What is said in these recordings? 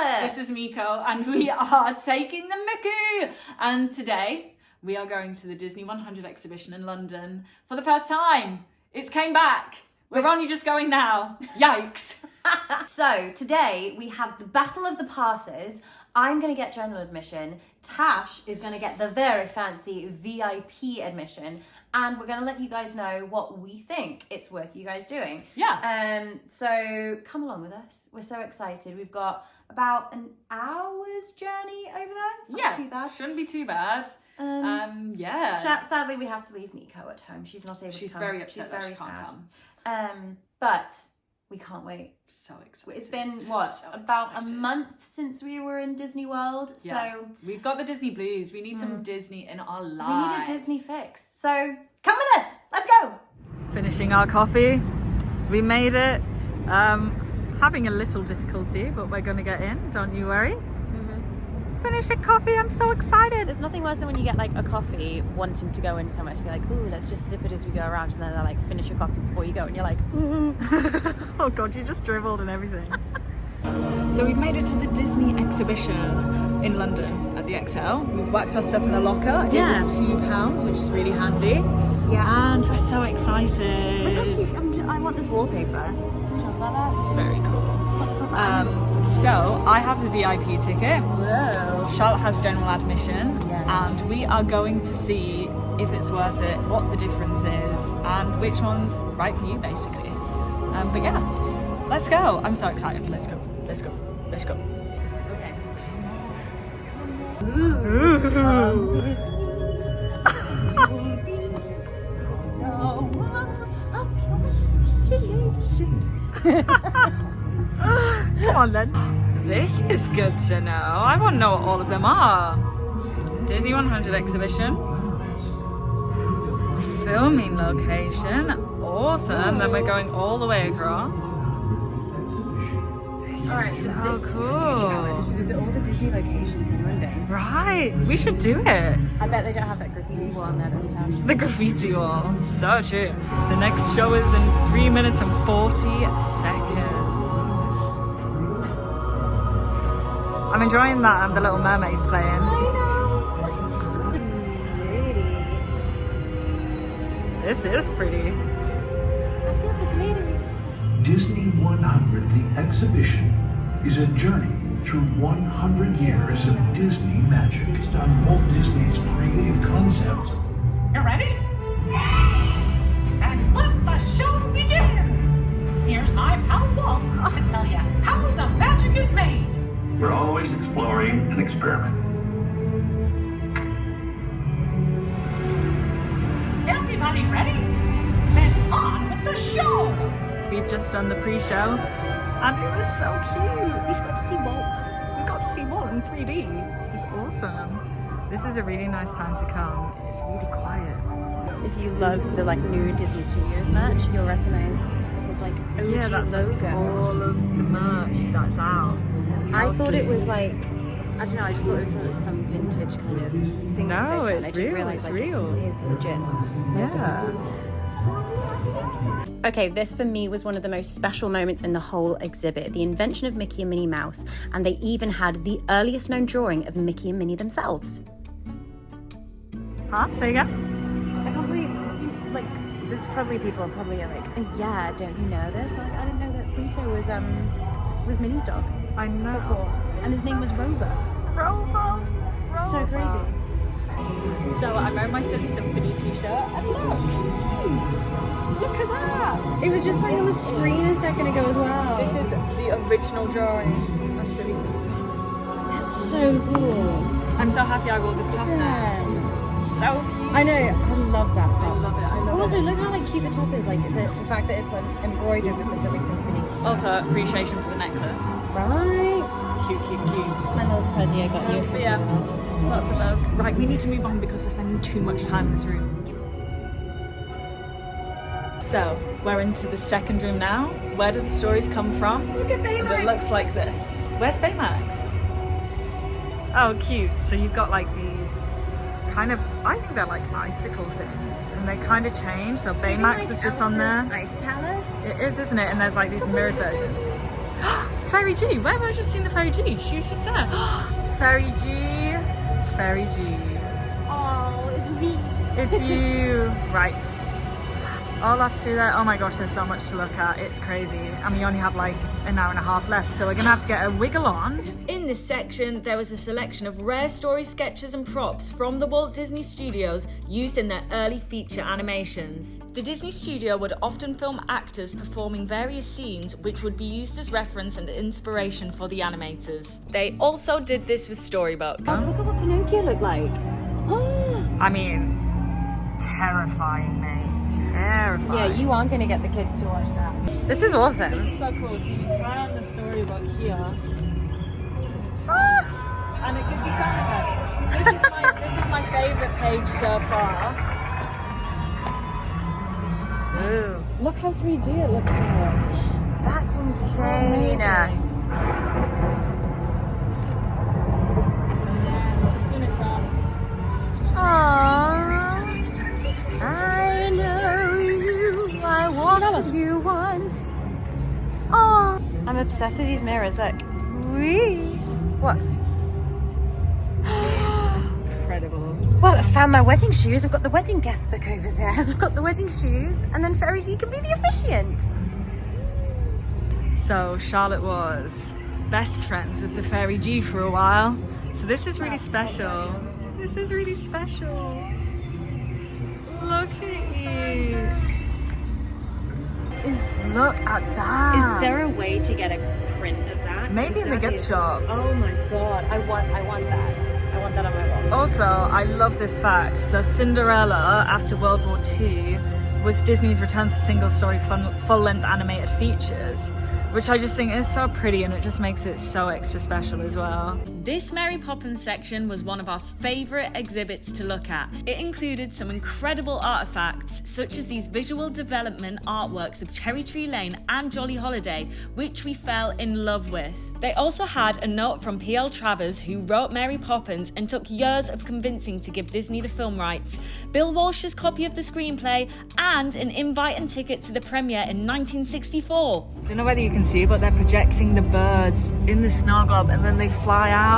Charlotte. This is Miko, and we are taking the Mickey. And today we are going to the Disney 100 exhibition in London for the first time. It's came back. We're only just going now. Yikes. So today we have the Battle of the Passes. I'm going to get general admission. Tash is going to get the very fancy VIP admission. And we're going to let you guys know what we think it's worth you guys doing. Yeah. So come along with us. We're so excited. We've got about an hour's journey over there. It's not too bad. Shouldn't be too bad. Yeah. Sadly, we have to leave Miko at home. She's not able to come. She's very upset that she She's can't very come. sad. But we can't wait. So excited. It's been, about a month since we were in Disney World. Yeah. So we've got the Disney blues. We need some Disney in our we lives. need a Disney fix. So come with us. Let's go. Finishing our coffee. We made it. Having a little difficulty, but we're going to get in. Don't you worry. Finish a coffee. I'm so excited. There's nothing worse than when you get like a coffee wanting to go in somewhere to be like, ooh, let's just sip it as we go around, and then they're like, finish your coffee before you go, and you're like, Oh god, you just dribbled and everything. So we've made it to the Disney exhibition in London at the XL. We've whacked our stuff in a locker. Yeah. It was £2, which is really handy. Yeah. And we're so excited. look how cute. I want this wallpaper. Can you talk about that? It's very cool. So I have the VIP ticket. Whoa. Charlotte has general admission. Yeah. And we are going to see if it's worth it, what the difference is, and which one's right for you, basically. But yeah, let's go. I'm so excited. Let's go. Let's go. Let's go. Okay. Come on then. This is good to know. I want to know what all of them are. Disney 100 exhibition. Filming location. Awesome. Then we're going all the way across. This is so cool. Visit all the Disney locations in London. Right. We should do it. I bet they don't have that graffiti wall on there that we found. The graffiti wall. So true. The next show is in 3 minutes and 40 seconds. I'm enjoying that and the Little Mermaid's playing. I know. This is pretty. I feel so glittery. Disney 100, the exhibition, is a journey through 100 years of Disney magic based on Walt Disney's creative concepts. You ready? And let the show begin! Here's my pal Walt to tell you how the magic is made. We're always exploring and experimenting. Everybody ready? Then on with the show! We've just done the pre-show and it was so cute. We got to see Walt. We got to see Walt in 3D. It's awesome. This is a really nice time to come. It's really quiet. If you love the new Disney Studios merch, you'll recognize his OG Yeah, that's logo. all of the merch that's out. I How thought it sweet. was I don't know, I just thought it was some vintage kind of thing. No, that it's I didn't real, realize, it's real. It is legit. Yeah. Okay, this for me was one of the most special moments in the whole exhibit, the invention of Mickey and Minnie Mouse, and they even had the earliest known drawing of Mickey and Minnie themselves. Huh? Say again? I can't believe, there's probably people probably are like, oh, yeah, don't you know this? But I didn't know that Pluto was Minnie's dog I know. before, and his name was Rover. Rover. So crazy. So I'm wearing my Silly Symphony t-shirt and look at that. It was just playing on the screen a second ago as well. This is the original drawing of Silly Symphony. That's so cool. I'm so happy I wore this top now. So cute. I know, I love that I top. love it. I love Also, it. look how cute the top is, the fact that it's embroidered with the Silly Symphony stuff. Also, appreciation for the necklace. Right. Cute, cute, cute. It's my little present I got you. But yeah, lots of love. Right, we need to move on because we're spending too much time in this room. So, we're into the second room now. Where do the stories come from? Look at Baymax. And it looks like this. Where's Baymax? Oh, cute. So you've got these kind of, I think they're like icicle things, and they kind of change. So Baymax is just on there. Ice Palace. It is, isn't it? And there's these mirrored versions. Fairy G. Where have I just seen the Fairy G? She was just there. Fairy G. Fairy G. Oh, it's me. It's you. Right. All up through there. Oh my gosh, there's so much to look at. It's crazy. And we only have like an hour and a half left, so we're gonna have to get a wiggle on. In this section, there was a selection of rare story sketches and props from the Walt Disney Studios used in their early feature animations. The Disney Studio would often film actors performing various scenes which would be used as reference and inspiration for the animators. They also did this with storybooks. Oh, look at what Pinocchio looked like. Oh. I mean, terrifying, mate. Terrifying. Yeah, you aren't going to get the kids to watch that. This is awesome. This is so cool. So you turn the storybook here, and it gives you sound effects. This is my favourite page so far. Ooh. Look how 3D it looks here. That's insane. I know you. I walked you once. Oh, I'm obsessed with these mirrors. Look. Whee. What? Incredible. Well, I found my wedding shoes. I've got the wedding guest book over there. I've got the wedding shoes, and then Fairy G can be the officiant. So Charlotte was best friends with the Fairy G for a while. So this is really special. This is really special. Look at you. Look at that. Is there a way to get a print of that? Maybe in the gift shop. Oh my god, I want that. I want that on my wall. Also, I love this fact. So Cinderella, after World War II, was Disney's return to single-story full-length animated features, which I just think is so pretty, and it just makes it so extra special as well. This Mary Poppins section was one of our favourite exhibits to look at. It included some incredible artefacts, such as these visual development artworks of Cherry Tree Lane and Jolly Holiday, which we fell in love with. They also had a note from P.L. Travers, who wrote Mary Poppins and took years of convincing to give Disney the film rights, Bill Walsh's copy of the screenplay, and an invite and ticket to the premiere in 1964. I don't know whether you can see, but they're projecting the birds in the snow globe and then they fly out.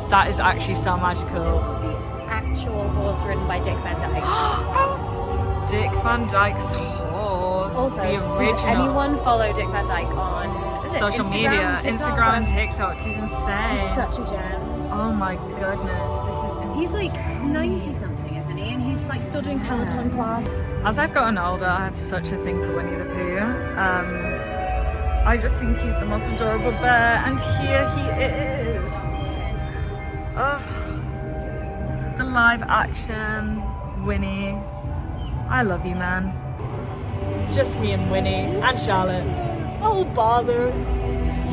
That is actually so magical. This was the actual horse ridden by Dick Van Dyke. Dick Van Dyke's horse. Also, the does original. anyone follow Dick Van Dyke on Social media, Instagram and TikTok? He's insane. He's such a gem. Oh my goodness, this is insane. He's like 90 something, isn't he? And he's like still doing Peloton class. As I've gotten older, I have such a thing for Winnie the Pooh. I just think he's the most adorable bear, and here he is. Oh, the live action Winnie. I love you, man. Just me and Winnie and Charlotte. Oh, bother.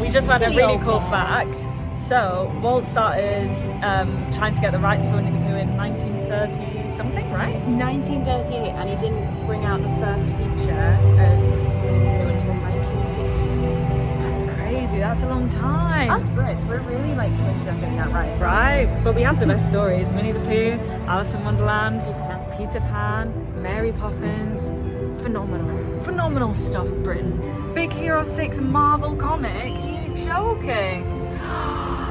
We just had a really cool fact. So, Walt started trying to get the rights for Winnie the Pooh in 1930 something, right? 1938, and he didn't bring out the first feature of Winnie the Pooh until 1966. That's crazy. That's a long time. Us Brits, we're really like stingy on getting that right. Right, but we have the best stories. Winnie the Pooh, Alice in Wonderland, Peter Pan, Mary Poppins. Phenomenal stuff, Britain. Big Hero 6 Marvel comic? Are you joking?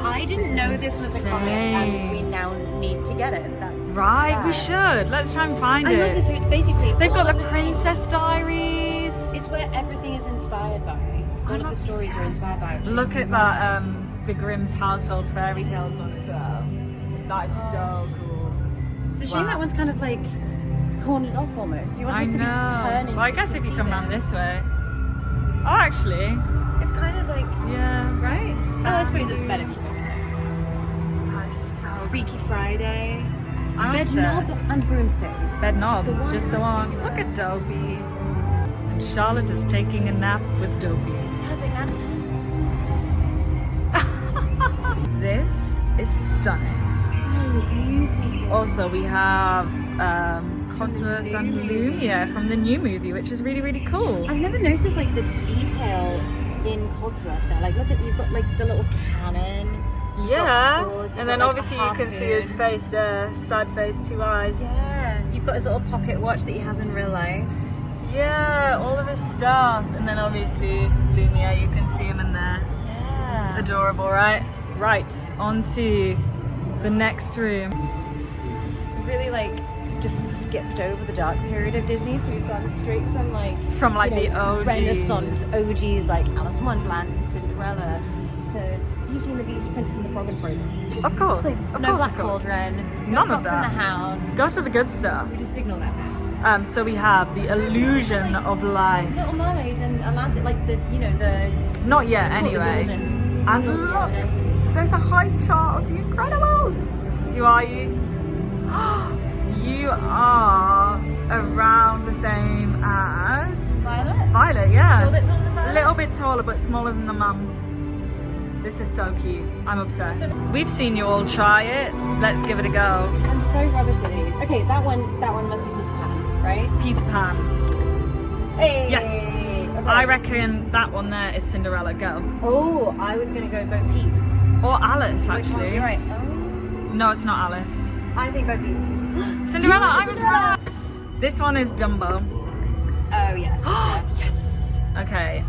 I didn't know this was a comic, and we now need to get it. That's right, we should. Let's try and find it. I love this. So it's basically they've got the Princess Diaries. It's where everything is inspired by. All of the stories are inspired by. Look at that, the Grimm's Household Fairy Tales one as well. That is so cool. It's a shame that one's kind of like cornered off almost. You want this to be turned into. Well, I guess if you come down this way. Oh, actually, it's kind of like right. Oh, I suppose it's better view. That's so Freaky Friday. Bed Knob and Broomstick. Bed Knob, just the one. Look at Dopey. And Charlotte is taking a nap with Dopey. Perfect nap time. This is stunning. So beautiful. Also, we have Codsworth and Lumia from the new movie, which is really, really cool. I've never noticed like the detail in Codsworth there. Like, look at, you've got like the little cannon. Yeah, swords, and then got, like, obviously a you can see his face there, side face, two eyes. Yeah, you've got his little pocket watch that he has in real life. Yeah, all of his stuff. And then obviously Lumia, you can see him in there. Yeah. Adorable, right? Right, on to the next room. Really like just skipped over the dark period of Disney, so we've gone straight from like the OGs. Renaissance OGs like Alice in Wonderland and Cinderella to Beauty and the Beast, Princess and the Frog and Frozen. Of course, Like, of no course, Black of course. Cauldron, None no of Fox and that. the Hound. Go to the good stuff. We just ignore that bit. So we have the illusion of life. Little Mermaid and Atlantic, like the the Not yet, what's it called, the anyway. golden- And golden look, entities. there's a height chart of the Incredibles. Who are you? You are around the same as Violet. Violet, yeah. A little bit taller than Violet. A little bit taller, but smaller than the mum. This is so cute. I'm obsessed. We've seen you all try it. Let's give it a go. I'm so rubbish at these. Okay, that one must be Peter Pan, right? Peter Pan. Hey. Yes. Okay. I reckon that one there is Cinderella. Go. Oh, I was gonna go Bo Peep. Or Alice, Which one? actually. You're right. Oh, No, it's not Alice. I think Bo Peep. Cinderella, You I was Cinderella. right. This one is Dumbo. Oh yeah. Yes. Okay.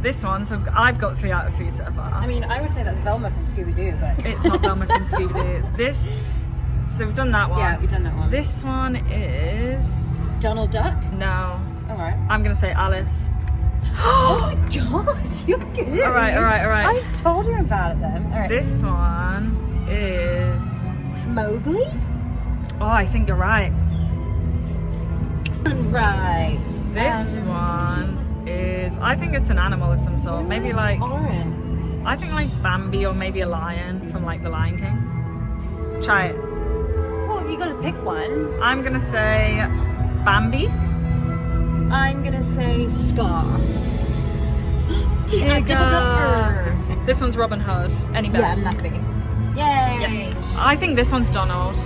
This one, so I've got 3 out of 3 so far. I mean, I would say that's Velma from Scooby Doo, but It's not Velma from Scooby-Doo. This, so we've done that one. yeah, we've done that one. This one is, Donald Duck. no, All right. I'm gonna say Alice. Oh my God, you're good. All right. I told you about it then. All right. This one is, Mowgli. oh, I think you're right. Right. This one is, I think it's an animal of some sort. Maybe like, Orange. I think like Bambi or maybe a lion from like The Lion King. Try it. Well, you got to pick one. I'm gonna say Bambi. I'm gonna say Scar. Here you go. This one's Robin Hood. Any Yeah, bets? must be. Yay. Yes. I think this one's Donald.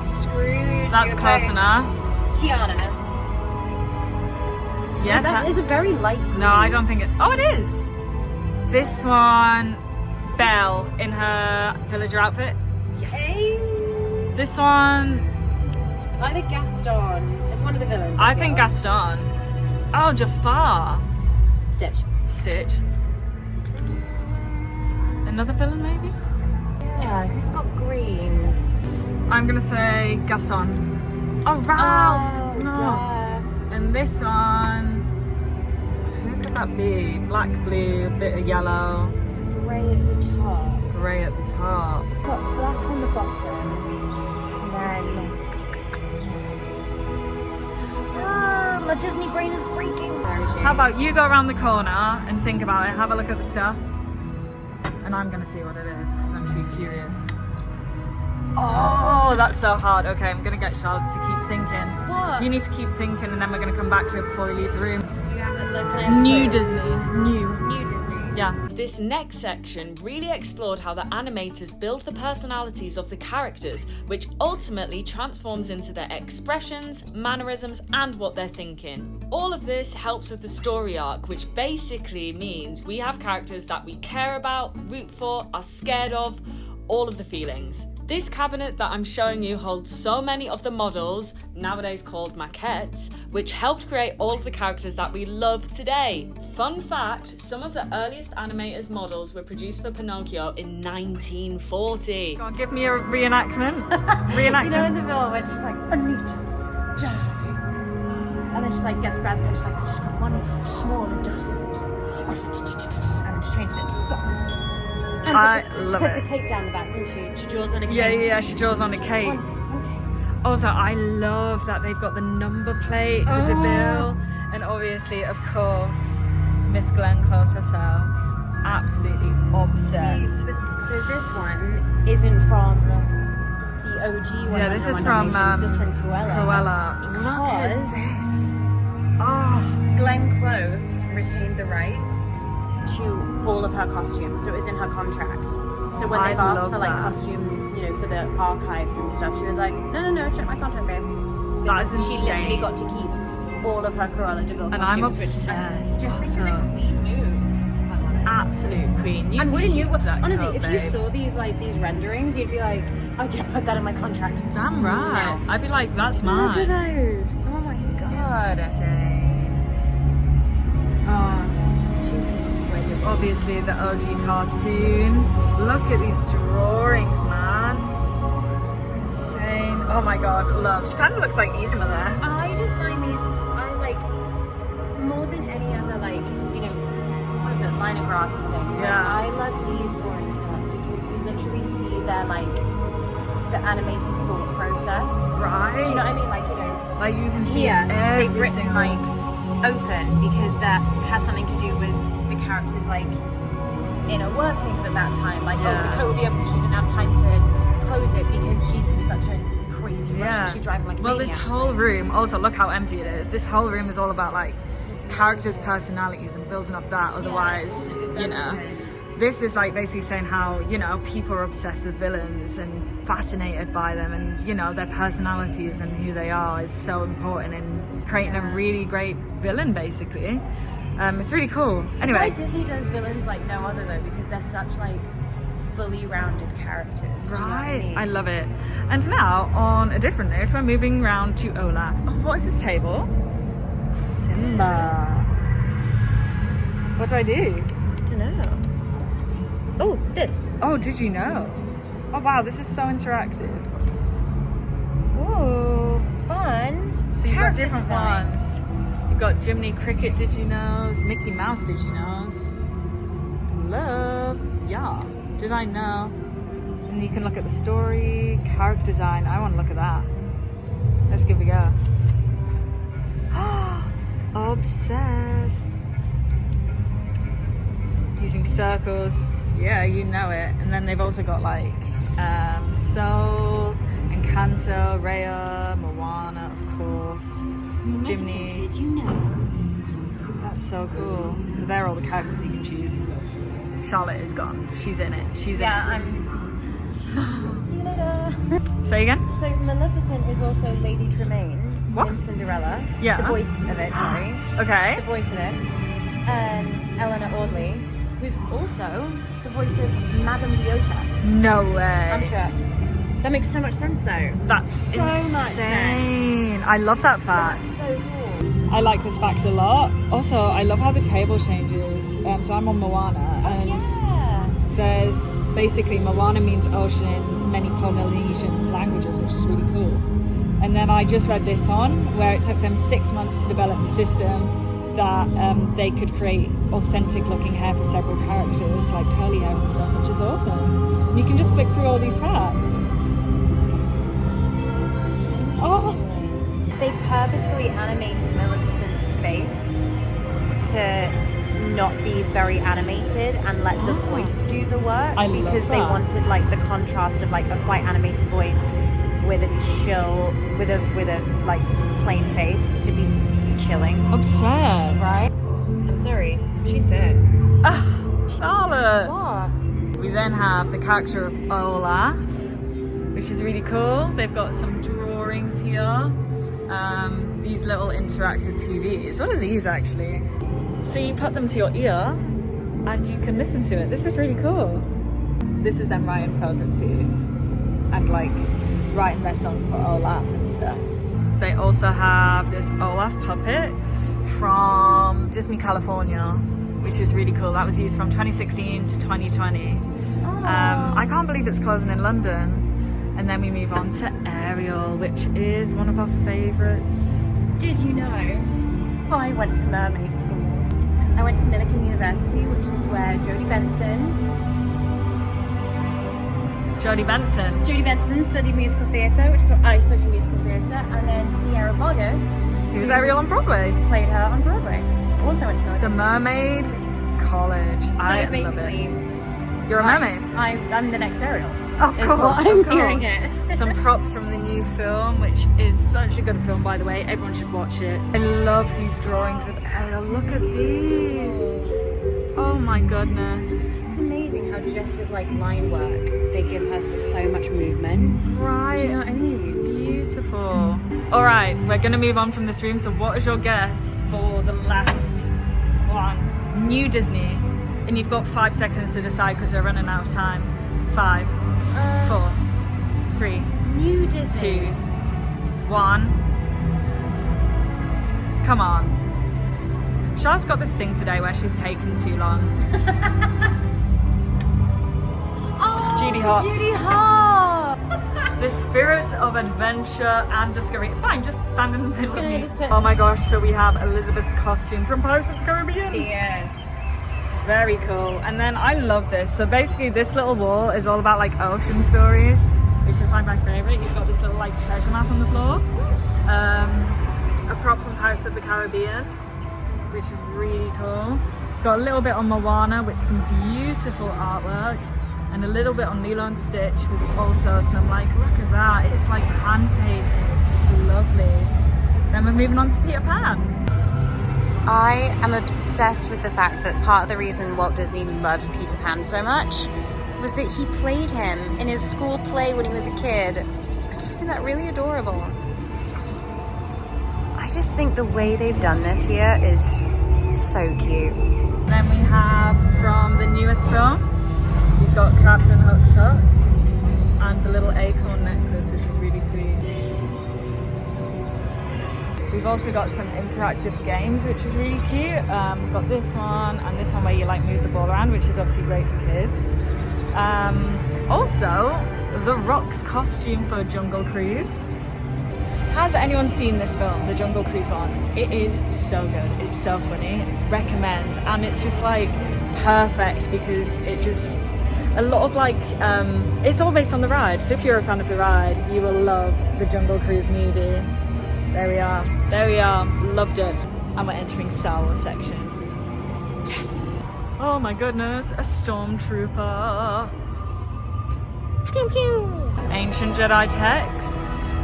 Scrooge. That's you're close close. enough. Tiana. Yes. That is a very light green. No, I don't think it. Oh, it is. This one, Belle in her villager outfit. Yes. Hey. This one, It's either Gaston. It's one of the villains. I think Gaston. Oh, Jafar. Stitch. Stitch. Another villain, maybe? Yeah, it's got green. I'm gonna say Gaston. Oh, Ralph. Oh, No. duh. And this one, who could that be? Black, blue, bit of yellow, Grey at the top. grey at the top. Got black on the bottom. And then. Ah, my Disney brain is breaking. How about you go around the corner and think about it, have a look at the stuff, and I'm gonna see what it is because I'm too curious. Oh, that's so hard. Okay, I'm gonna get Charlotte to keep thinking. What? You need to keep thinking, and then we're gonna come back to it before we leave the room. New Disney. New. Disney. Yeah. This next section really explored how the animators build the personalities of the characters, which ultimately transforms into their expressions, mannerisms, and what they're thinking. All of this helps with the story arc, which basically means we have characters that we care about, root for, are scared of, all of the feelings. This cabinet that I'm showing you holds so many of the models, nowadays called maquettes, which helped create all of the characters that we love today. Fun fact, some of the earliest animators' models were produced for Pinocchio in 1940. Go on, give me a reenactment. You know, in Reenactment. the film when she's like, Anita, darling. And then she's like, gets grabs a pen, she's like, I just got one small adjustment. And then she changes it to spots. And I she love puts it. a cake down the back, doesn't she? She draws on a cake. Yeah, she draws on a cake. One cake. Also, I love that they've got the number plate, the DeVille, and obviously, of course, Miss Glenn Close herself. Absolutely obsessed. See, but, so this one isn't from the OG one. Yeah, this is from This is from Cruella. Cruella. Look at Because this. Oh, Glenn Close retained the rights to all of her costumes, so it was in her contract. So when I they've asked love for like that. costumes, you know, for the archives and stuff, she was like, no, check my contract, babe. That is She literally insane. got to keep all of her Cruella DeVille And costumes. I'm which obsessed. I just think is a Also. queen move. if I'm honest. Absolute queen. You And wouldn't you? keep that Honestly, coat, if you babe. saw these renderings, you'd be like, I'm gonna put that in my contract. Damn right. No. I'd be like, that's Look mine. at those. Oh my god. Insane. obviously the OG cartoon. Look at these drawings, man. Insane. Oh my god, love. She kind of looks like Yzma there. I just find these, I like, more than any other, like, you know, what is it, linographs and things. Yeah. Like, I love these drawings so much because you literally see their, like, the animator's thought process. Right. Do you know what I mean? Like, you know, Like you can see here every they've written single... like open because that has something to do with the character's like inner workings at that time. Like, oh, Yeah. the coat will be open. She didn't have time to close it because she's in such a crazy rush. Yeah. And she's driving like a Well, this maniac. whole room, also look how empty it is. This whole room is all about like characters' personalities and building off that. Otherwise, you know, this is like basically saying how, you know, people are obsessed with villains and fascinated by them, and you know, their personalities and who they are is so important in creating a really great villain, basically. It's really cool. Anyway, Why Disney does villains like no other though, because they're such like fully rounded characters. Do you know what I right, mean? I love it. And now, on a different note, we're moving around to Olaf. Oh, what is this table? Simba. What do I do? don't know. Oh, this. Oh, did you know? Oh wow, this is so interactive. Oh, fun. So you've got Character different design. ones. You've got Jiminy Cricket, did you knows? Mickey Mouse, did you knows? Love, yeah. Did I know? And you can look at the story, character design. I want to look at that. Let's give it a go. Obsessed. Using circles. Yeah, you know it. And then they've also got like Soul, Encanto, Raya, Moana, of course, Jiminy. Did you know? That's so cool. So they're all the characters you can choose. Charlotte is gone. She's in it. She's Yeah, in I'm. See you later. it. Say again? So Maleficent is also Lady Tremaine What? in Cinderella. Yeah. The voice of it, sorry. Okay. The voice of it. Eleanor Audley, who's also the voice of Madame Leota. No way. I'm sure. That makes so much sense though. That's So much insane. I love that fact. That's so cool. I like this fact a lot. Also, I love how the table changes. So I'm on Moana, and Yeah. there's basically Moana means ocean in many Polynesian languages, which is really cool. And then I just read this on where it took them 6 months to develop the system that they could create authentic looking hair for several characters, like curly hair and stuff, which is awesome. And you can just flick through all these facts. Oh, They purposefully animated Maleficent's face to not be very animated and let the voice do the work I love because they that. wanted like the contrast of like a quite animated voice with a chill with a like plain face to be chilling. obsessed. Right? I'm sorry, she's fit. Ah, Charlotte. What? We then have the character of Olaf, which is really cool. They've got some drawings here. These little interactive TVs. What are these actually? So you put them to your ear and you can listen to it. This is really cool. This is them writing Frozen 2 and like writing their song for Olaf and stuff. They also have this Olaf puppet from Disney California, which is really cool. That was used from 2016 to 2020. I can't believe it's closing in London. And then we move on to Ariel, which is one of our favourites. Did you know? I went to mermaid school. I went to Millikan University, which is where Jodie Benson studied musical theatre, which is what I studied musical theatre, and then Sierra Boggess, It was Ariel on Broadway. played her on Broadway. Also went to Millikan. The Mermaid College. I So basically, love it. You're a mermaid? I'm the next Ariel. Of is course, what I'm of course. hearing it. Some props from the new film, which is such a good film, by the way. Everyone should watch it. I love these drawings of Ariel. Look at these. Oh my goodness. It's amazing how just with like line work, they give her so much movement. Right. Do you know what I mean? It's beautiful. All right, we're going to move on from this room. So what is your guess for the last one? New Disney. And you've got 5 seconds to decide because we're running out of time. 5, 4, 3, New 2, Disney. 1. Come on. Charlotte's got this thing today where she's taking too long. Judy Hopps. Judy Hopps. The spirit of adventure and discovery. It's fine, just stand in the middle of me. just put- Oh my gosh, so we have Elizabeth's costume from Pirates of the Caribbean. Yes. Very cool. And then I love this. So basically this little wall is all about like ocean stories, which is like my favorite. You've got this little like treasure map on the floor. A prop from Pirates of the Caribbean, which is really cool. Got a little bit on Moana with some beautiful artwork, and a little bit on Lilo and Stitch with also some like, look at that, it's like hand painted, it's lovely. Then we're moving on to Peter Pan. I am obsessed with the fact that part of the reason Walt Disney loved Peter Pan so much was that he played him in his school play when he was a kid. I just find that really adorable. I just think the way they've done this here is so cute. Then we have from the newest film, we've got Captain Hook's hook and the little acorn necklace, which is really sweet. We've also got some interactive games, which is really cute. We've got this one and this one where you like move the ball around, which is obviously great for kids. Also, The Rock's costume for Jungle Cruise. Has anyone seen this film, the Jungle Cruise one? It is so good, it's so funny, recommend. And it's just like perfect because it just, a lot of like, it's all based on the ride. So if you're a fan of the ride, you will love the Jungle Cruise movie. There we are, loved it. And we're entering Star Wars section. Yes! Oh my goodness, a stormtrooper. Pew pew! Ancient Jedi texts.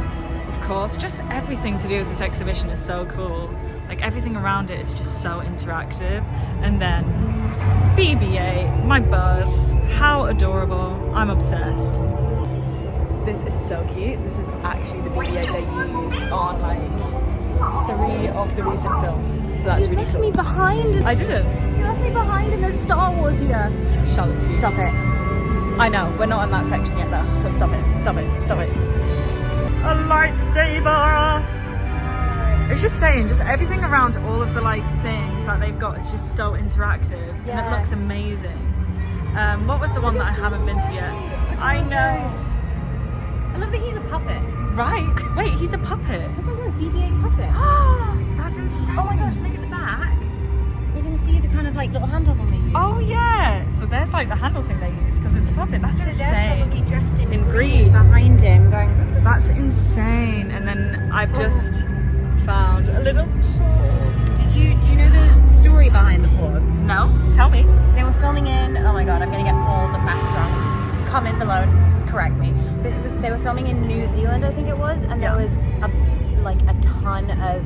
Of course, just everything to do with this exhibition is so cool. Like everything around it is just so interactive. And then BB-8, my bud, how adorable. I'm obsessed. This is so cute. This is actually the BB-8 they used on like 3 of the recent films. So that's really cool. Me behind. I didn't. You left me behind in the Star Wars here. Charlotte, Stop it. I know, we're not in that section yet though, so stop it. A lightsaber! It's just saying, just everything around all of the like things that they've got is just so interactive and it looks amazing. What was the one that I haven't been to yet? I know. I love that he's a puppet. Right, wait, he's a puppet. This one says BB-8 puppet. That's insane. Oh my gosh, look at the back. You can see the kind of like little handle thing they use. Oh yeah, so there's like the handle thing they use because it's a puppet. That's So they're insane. probably dressed in green behind him going... That's insane. And then I've just found a little porg. Do you know the story behind the porgs? No, tell me. They were filming in, oh my god, I'm gonna get all the facts wrong. Comment below and correct me. They were filming in New Zealand, I think it was, and there was a ton of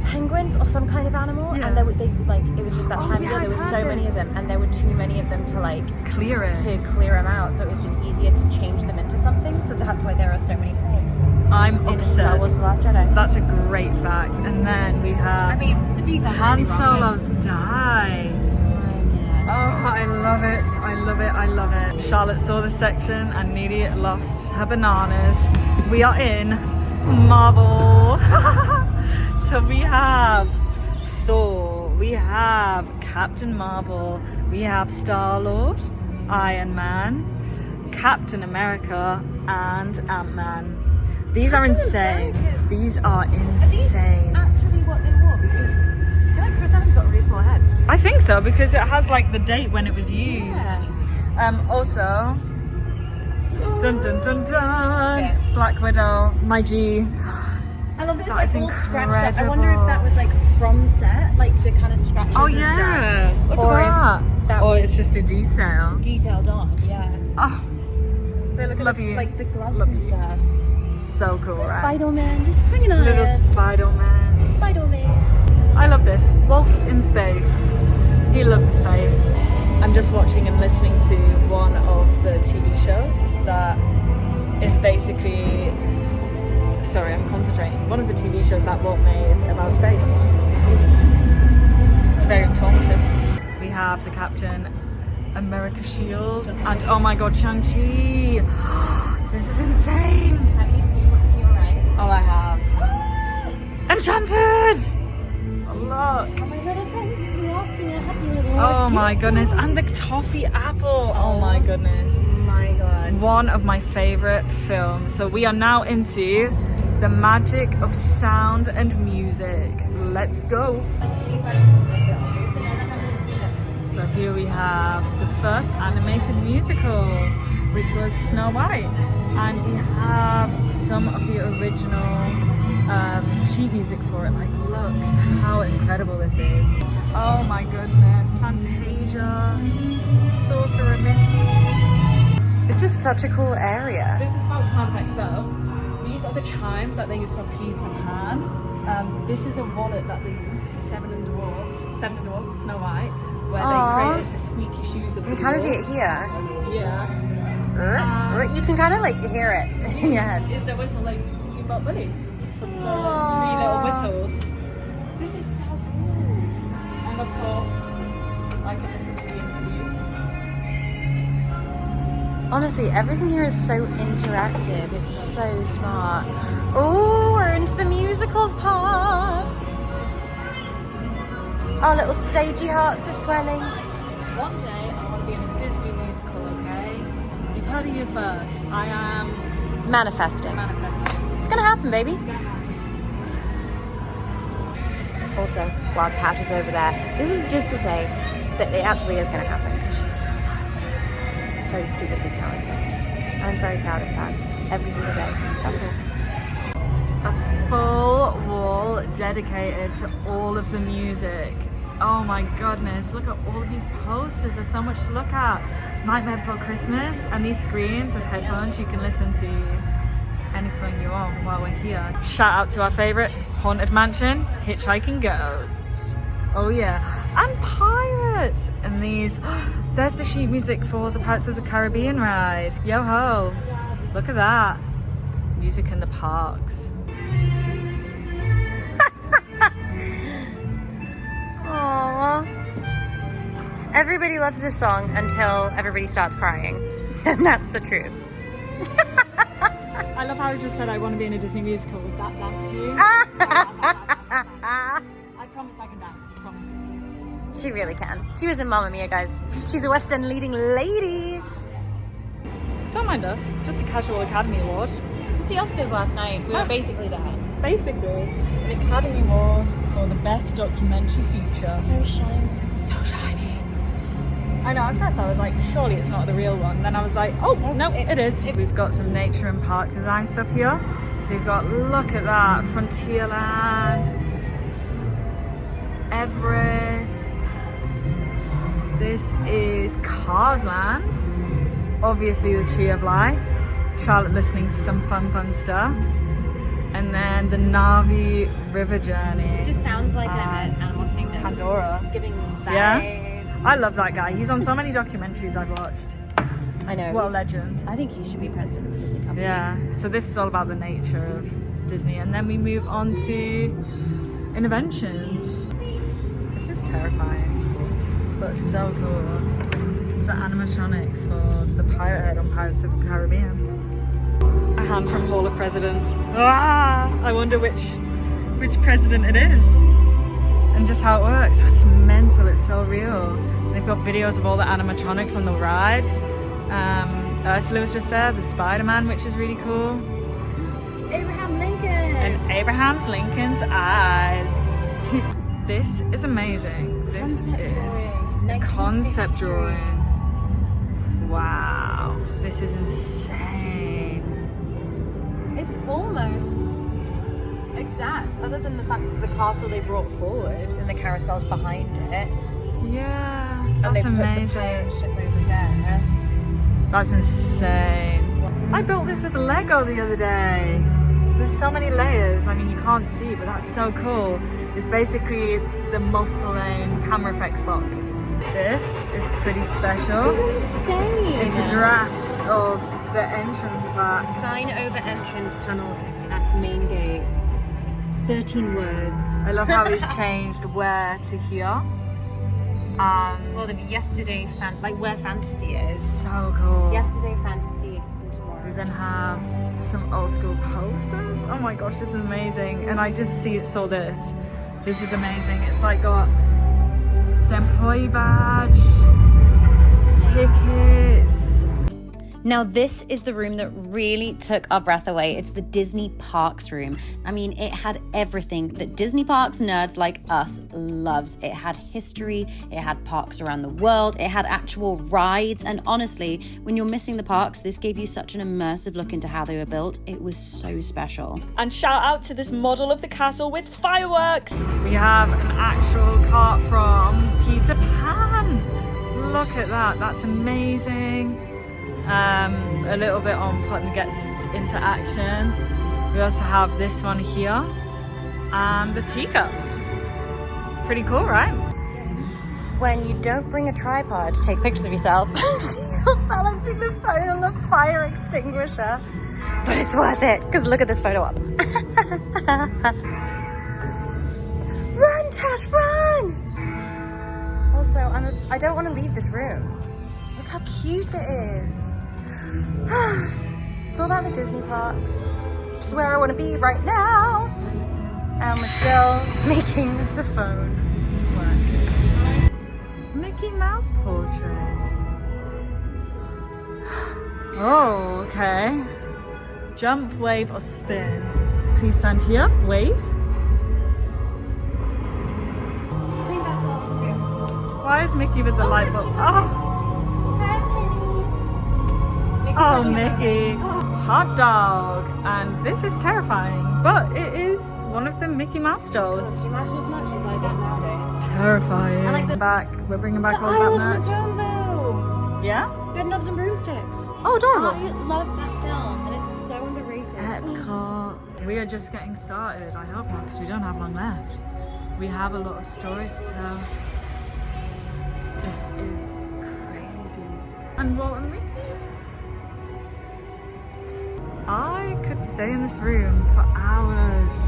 penguins or some kind of animal, and it was just that time of year. There were so many of them, and there were too many of them to like clear them out. So it was just easier to change them into something. So that's why there are so many porgs. I'm in Star Wars: obsessed. The Last Jedi. That's a great fact. And then we have I mean, the details. Han Solo's dies. Oh, I love it. I love it. Charlotte saw this section and nearly lost her bananas. We are in Marvel. So we have Thor, we have Captain Marvel, we have Star-Lord, Iron Man, Captain America, and Ant-Man. These are insane. These are insane. Actually, what they wore, because I feel like Chris Evans got a really small head. I think so, because it has like the date when it was used. Also, dun dun dun dun, Okay. Black Widow, my G. I love that That it's is like all scratched up. I incredible. wonder if that was like from set, like the kind of scratches Oh and yeah, stuff. look Or at that. if that Or was it's just a detail. detailed on, yeah. Oh, So look at Love the, you. like the gloves Love and you. stuff. so cool, right? Spider-Man, just swinging on Little it. Spider-Man. Spider-Man. I love this. Walt in space. He loved space. I'm just watching and listening to one of the TV shows that is basically... Sorry, I'm concentrating. One of the TV shows that Walt made about space. It's very informative. We have the Captain America shield and oh my god, Shang-Chi. This is insane. Have you seen what's to your right? Oh, I have. Enchanted! Oh, look. Oh, my little friend passing a happy little Oh my kiss goodness, on. and the toffee apple. Oh my goodness. My God. One of my favorite films. So we are now into the magic of sound and music. Let's go. So here we have the first animated musical, which was Snow White. And we have some of the original sheet music for it. Like, look how incredible this is. Oh my goodness, Fantasia, Sorcerer Mickey. This is such a cool area. This is how it sounds like so. These are the chimes that they use for Peter Pan. This is a wallet that they used for Seven Dwarfs, Snow White, where Aww. they created the squeaky shoes of the You can kind of see it dwarfs. here. Yeah. You can kind of like hear it in your head. Is a whistle they used for Steamboat Willie. For the 3 little whistles. This is so cool. And of course, I can listen to the interviews. Honestly, everything here is so interactive. It's so smart. Oh, we're into the musicals part. Our little stagey hearts are swelling. One day I want to be in a Disney musical, okay? You've heard it here first. I am Manifesting. manifesting. It's gonna happen, baby. It's gonna happen. Also, while Tash is over there, this is just to say that it actually is gonna happen because she's so stupidly talented. I'm very proud of that every single day. That's all. A full wall dedicated to all of the music. Oh my goodness, look at all of these posters. There's so much to look at. Nightmare Before Christmas, and these screens with headphones you can listen to any song you want while we're here. Shout out to our favourite haunted mansion, Hitchhiking Ghosts. Oh yeah, and Pirates. And these, there's the sheet music for the Pirates of the Caribbean ride. Yo ho, look at that. Music in the parks. Aww. Everybody loves this song until everybody starts crying. And that's the truth. I love how you just said I want to be in a Disney musical with that dance move. I promise I can dance, promise. She really can. She was in Mamma Mia, guys. She's a West End leading lady. Don't mind us, just a casual Academy Award. It was the Oscars last night. We were basically there. Basically, an Academy Award for the best documentary feature. So shiny. So shiny. I know, at first I was like, surely it's not the real one. Then I was like, oh, no, it is. We've got some nature and park design stuff here. So you've got, look at that, Frontierland, Everest. This is Cars Land. Obviously the Tree of Life. Charlotte listening to some fun stuff. And then the Navi River Journey. It just sounds like and an Animal Kingdom. Pandora. It's giving vibes. Yeah. I love that guy. He's on so many documentaries I've watched. I know. What a legend. I think he should be president of the Disney company. Yeah. So this is all about the nature of Disney. And then we move on to Interventions. This is terrifying, but so cool. It's the animatronics for the pirate head on Pirates of the Caribbean. A hand from Hall of Presidents. Ah! I wonder which president it is. And just how it works. That's mental, it's so real. They've got videos of all the animatronics on the rides. Ursula was just there, the Spider-Man, which is really cool. Abraham Lincoln. And Abraham Lincoln's eyes. This is amazing. This is concept drawing. Wow, this is insane. It's almost exact, other than the fact that the castle they brought forward and the carousels behind it. Yeah, And that's they put the amazing. pirate ship over there. That's insane. I built this with Lego the other day. There's so many layers, I mean you can't see, but that's so cool. It's basically the multiple lane camera effects box. This is pretty special. This is insane. It's a draft of the entrance plaque. Sign over entrance tunnels at main gate. 13 words. I love how he's changed where to here. Well, the yesterday, like where fantasy is. So cool. Yesterday, fantasy, and tomorrow. We then have some old school posters. Oh my gosh, this is amazing. And I just saw this. This is amazing. It's like got the employee badge, tickets. Now this is the room that really took our breath away. It's the Disney Parks room. I mean, it had everything that Disney Parks nerds like us loves. It had history, it had parks around the world, it had actual rides, and honestly, when you're missing the parks, this gave you such an immersive look into how they were built. It was so special. And shout out to this model of the castle with fireworks. We have an actual cart from Peter Pan. Look at that, that's amazing. A little bit on putting the guests into action. We also have this one here and the teacups. Pretty cool, right? When you don't bring a tripod to take pictures of yourself, you're balancing the phone on the fire extinguisher. But it's worth it, because look at this photo op. Run, Tash, run! Also, I don't want to leave this room. Look how cute it is. It's all about the Disney parks, which is where I want to be right now. And we're still making the phone work. Mickey Mouse portrait. Oh, okay. Jump, wave, or spin. Please stand here. Wave. Why is Mickey with the light bulb? Oh, Mickey. Hot dog. And this is terrifying, but it is one of the Mickey Mouse dolls. Could you imagine if merch was like that nowadays? Terrifying. I like the- We're bringing back all that merch. Yeah? Good Knobs and Broomsticks. Oh, adorable. I love that film, and it's so underrated. Epcot. We are just getting started. I hope not, because we don't have long left. We have a lot of story to tell. This is crazy. And Walt and Mickey. I could stay in this room for hours.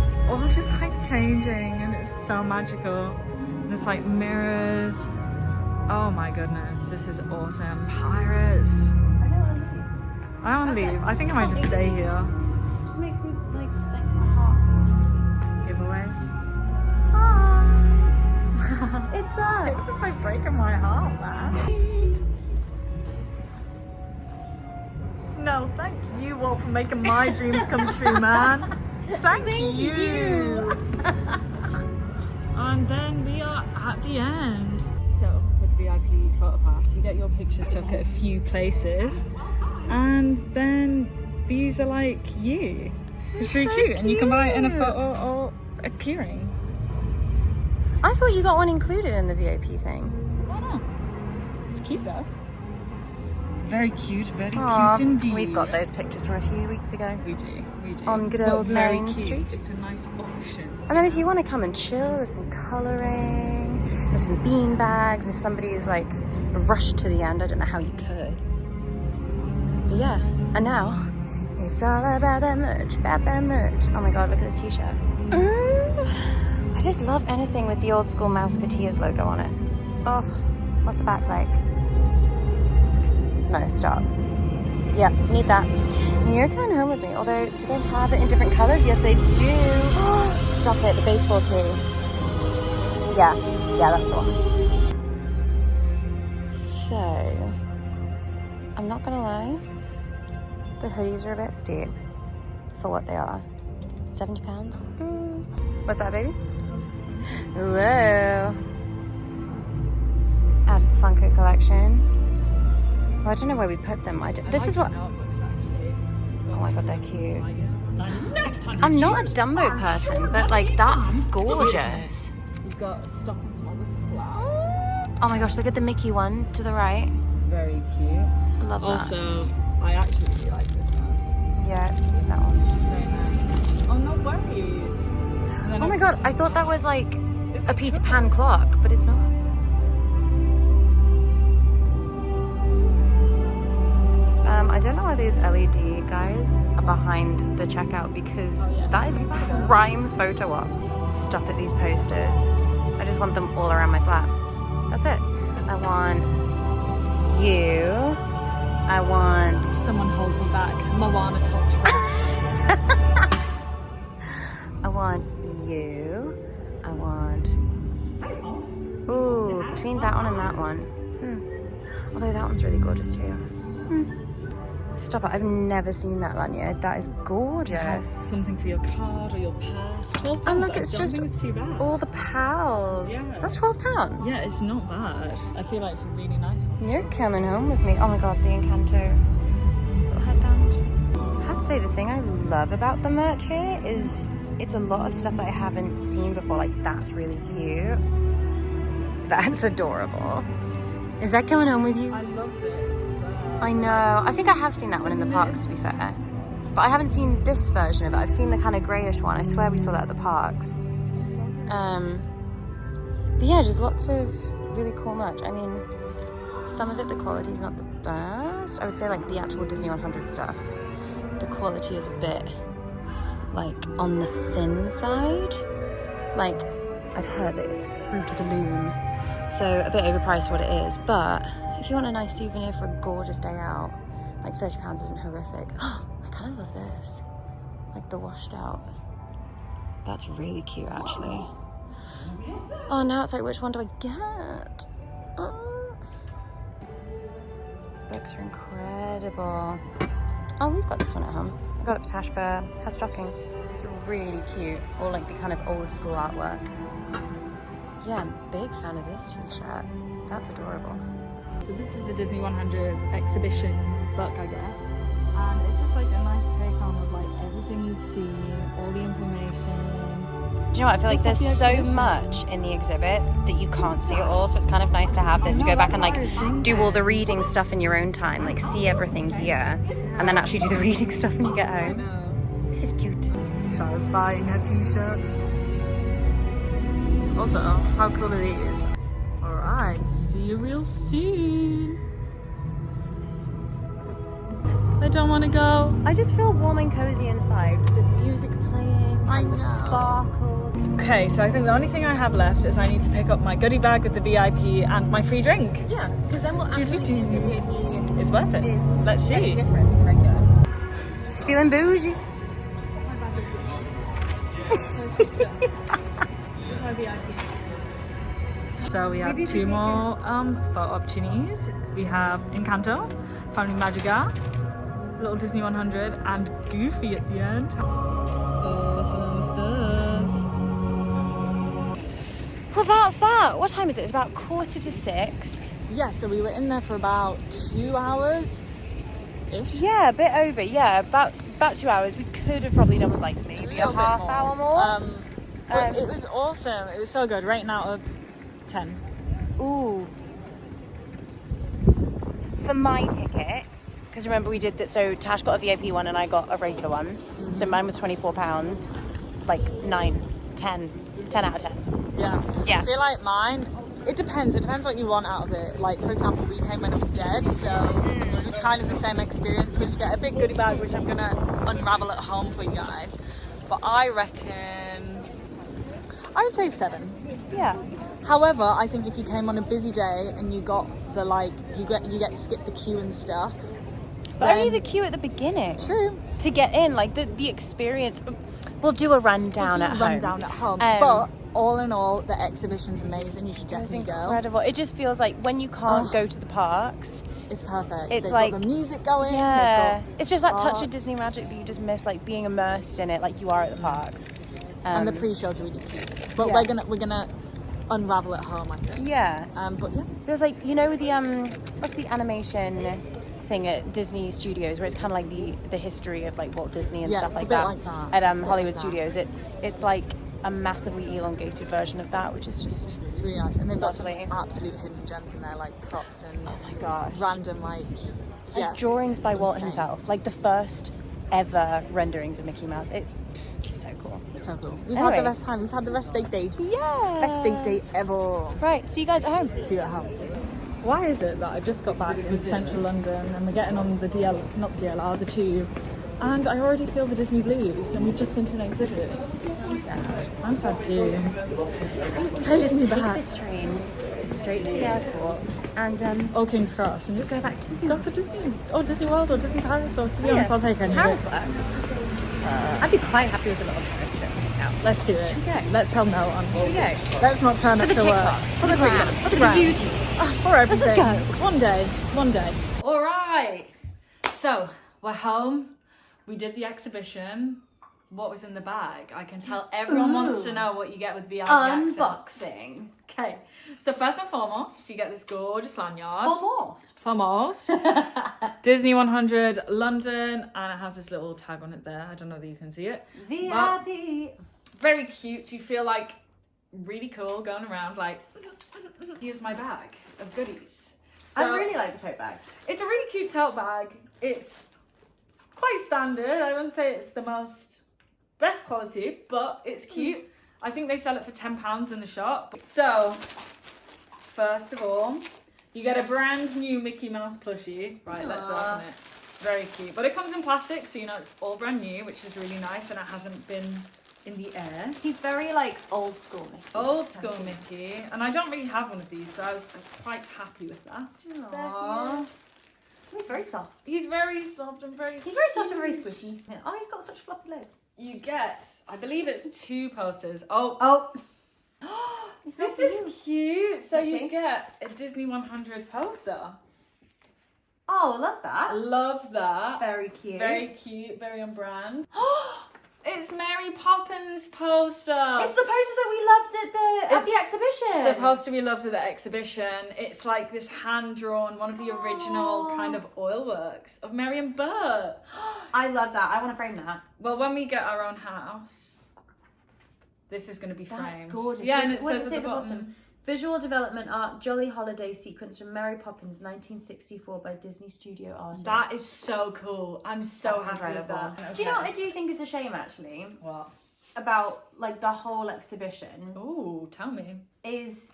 It's all just like changing, and it's so magical. And it's like mirrors. Oh my goodness, this is awesome. Pirates. I don't want to leave. I think I might just stay here. This makes me like my heart. Giveaway. It's us. It's just like breaking my heart, man. No, thank you all for making my dreams come true, man. Thank you. And then we are at the end. So with VIP photo pass, you get your pictures took at a few places, and then these are like you. It's really cute, and you can buy it in a photo or a keyring. I thought you got one included in the VIP thing. Oh, it's cute though. Very cute, very Aw, cute indeed. we've got those pictures from a few weeks ago. We do. On good But old very Main cute. Street. It's a nice option. And then if you want to come and chill, there's some colouring, there's some bean bags. If somebody is like rushed to the end, I don't know how you could. But yeah, and now it's all about that merch, Oh my god, look at this t-shirt. I just love anything with the old school Mouseketeers logo on it. Oh, what's the back like? No, stop. Yeah, need that. You're coming home with me. Although, do they have it in different colours? Yes, they do. Stop it, the baseball tee. Yeah, that's the one. So, I'm not gonna lie. The hoodies are a bit steep for what they are. £70. What's that, baby? Whoa. Out of the Funko collection. Well, I don't know where we put them. This is what. Oh my god, they're cute. I'm not a Dumbo person, but like that's gorgeous. We've got Stop and Smell the Flowers. Oh my gosh, look at the Mickey one to the right. Very cute. I love that. Also, I actually really like this one. Yeah, it's cute, that one. Very nice. Oh, no worries. And then Oh my also god, I thought that was like Is a that Peter triple? Pan clock, but it's not. I don't know why these LED guys are behind the checkout because that is a prime photo op. Stop at these posters. I just want them all around my flat. That's it. I want you. I want... Someone hold me back. Moana top 12. I want you. I want... Ooh. between that one and that one. Although that one's really gorgeous too. Stop it, I've never seen that lanyard. That is gorgeous. Something for your card or your purse. £12. And look, I it's don't just think it's too bad. all the pals. Yeah. That's £12. Yeah, it's not bad. I feel like it's a really nice one. You're coming home with me. Oh my god, the Encanto little headband. I have to say, the thing I love about the merch here is it's a lot of stuff that I haven't seen before. Like, that's really cute. That's adorable. Is that coming home with you? I love this as well. I know. I think I have seen that one in the parks, to be fair. But I haven't seen this version of it. I've seen the kind of greyish one. I swear we saw that at the parks. But yeah, just lots of really cool merch. I mean, some of it, the quality is not the best. I would say like the actual Disney 100 stuff, the quality is a bit like on the thin side. Like, I've heard that it's Fruit of the Loom, so a bit overpriced for what it is. But if you want a nice souvenir for a gorgeous day out, like £30 isn't horrific. I kind of love this, like the washed out. That's really cute, actually. Oh, now it's like, which one do I get? These books are incredible. Oh, we've got this one at home. I got it for Tash for her stocking. It's really cute. Or like the kind of old school artwork. Yeah, I'm a big fan of this t-shirt. That's adorable. So this is the Disney 100 exhibition book, I guess. And it's just like a nice take on of like everything you've seen, all the information. Do you know what? I feel like Just there's like the so exhibition. much in the exhibit that you can't see it all, so it's kind of nice to have this to go back and like do all the reading stuff in your own time, like see everything here, and then actually do the reading stuff when you get I home. know. This is cute. Charlotte's buying her t-shirt. Also, how cool are these? Alright, see you real soon. I don't want to go. I just feel warm and cozy inside with this music playing I and the know. sparkles. Okay, so I think the only thing I have left is I need to pick up my goodie bag with the VIP and my free drink. Yeah, because then we'll actually see if the VIP It's worth it. is Let's see. any different to the regular. Just feeling bougie. So we have two more photo opportunities. We have Encanto, Family Magica, Little Disney 100, and Goofy at the end. Awesome stuff. Well, that's that. What time is it? It's about 5:45. Yeah, so we were in there for about 2 hours ish. Yeah, a bit over. Yeah, about 2 hours. We could have probably done with like maybe a half hour more. But it was awesome. It was so good. Rating out of 10. Ooh. For my ticket, because remember we did that, so Tash got a VIP one and I got a regular one. So mine was £24, like 9, 10 out of 10. Yeah. Yeah. I feel like mine, it depends. It depends what you want out of it. Like, for example, we came when it was dead, so it was kind of the same experience. But you get a big goodie bag, which I'm going to unravel at home for you guys. But I reckon, I would say 7. Yeah. However, I think if you came on a busy day and you got the you get to skip the queue and stuff. But only the queue at the beginning. True. To get in, like the experience. We'll do a rundown at home. Rundown at home. But all in all, the exhibition's amazing. You should definitely go. Incredible. It just feels like when you can't go to the parks, It's perfect. It's They've like got the music going. yeah, they've got it's just that touch of arts. Disney magic that you just miss, like being immersed in it, like you are at the parks. And the pre-show's really cute. But yeah. we're gonna unravel at home, I think. Yeah. But yeah. It was like, you know, the what's the animation thing at Disney Studios where it's kind of like the history of like Walt Disney and Yeah, stuff it's a like bit that. like that. At It's a bit Hollywood like that. Studios. It's like a massively elongated version of that, which is just It's really nice. And they've got some Lovely. absolute hidden gems in there, like props and oh my gosh. random yeah. Drawings by Walt Insane. himself, like the first ever renderings of Mickey Mouse. It's so cool. So cool. We've Anyway. had the best time. We've had the best date day. Yeah. Best date day ever. Right, see you guys at home. See you at home. Why is it that I just got back with Central London and we're getting on the the tube, and I already feel the Disney blues and we've just been to an exhibit? I'm sad too. Take me back. This train straight to the airport and Or King's Cross and just go back to Disney. Go to Disney or Disney World or Disney Paris, or to be honest, I'll take any of Paris it. works. I'd be quite happy with a little Paris trip. workout. Let's do it. Should we go? Let's tell no on. Should we go? Let's not turn For up the to work. TikTok. For the gram. For the YouTube. For everything. Let's just go. One day. One day. All right. So we're home. We did the exhibition. What was in the bag? I can tell everyone wants to know what you get with VIP access. Unboxing. Okay. So first and foremost, you get this gorgeous lanyard. Foremost. Disney 100 London, and it has this little tag on it there. I don't know that you can see it. VIP. Very cute. You feel like really cool going around like, here's my bag of goodies. So I really like the tote bag. it's a really cute tote bag. It's quite standard. I wouldn't say it's the best quality, but it's cute. I think they sell it for £10 in the shop. So, first of all, you get a brand new Mickey Mouse plushie. Right, let's open it. It's very cute. But it comes in plastic, so you know it's all brand new, which is really nice, and it hasn't been in the air. He's very like old school Mickey. Old school Mickey. And I don't really have one of these, so I was quite happy with that. Aww. There he is. He's very soft. He's very soft and very He's very soft and very squishy. Oh, he's got such floppy legs. You get, I believe it's 2 posters. Oh, Oh. It's not this for you. is cute. So Let's you see. get a Disney 100 poster. Oh, love I that. love that. Very cute. It's very cute, very on brand. It's Mary Poppins poster. It's the poster that we loved at the exhibition. Supposed to be loved at the exhibition. It's like this hand-drawn, one of the original kind of oil works of Mary and Bert. I love that. I want to frame that. Well, when we get our own house, this is going to be framed. That's gorgeous. Yeah, What and does it what says does at say the bottom. Visual development art, Jolly Holiday sequence from Mary Poppins, 1964 by Disney Studio artists. That is so cool. I'm so That's happy with incredible. that. Do you know what I do think is a shame actually What? about like the whole exhibition Ooh, tell me. is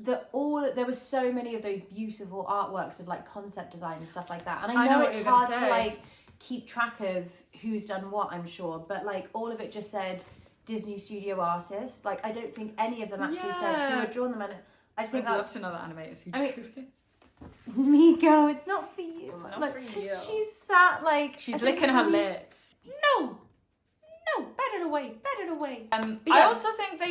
that there were so many of those beautiful artworks of like concept design and stuff like that. And I I know know what it's you're gonna hard to say. like keep track of who's done what, I'm sure, but like all of it just said Disney Studio artist. Like I don't think any of them actually said who Yeah. had drawn them. And I just I'd think love that to know the animators who I mean, drew it. Miko, it's not for you. It's not Like, for you. she's sat like She's I think licking her it's really- lips. No, bat it away, bat it away. I yeah. also think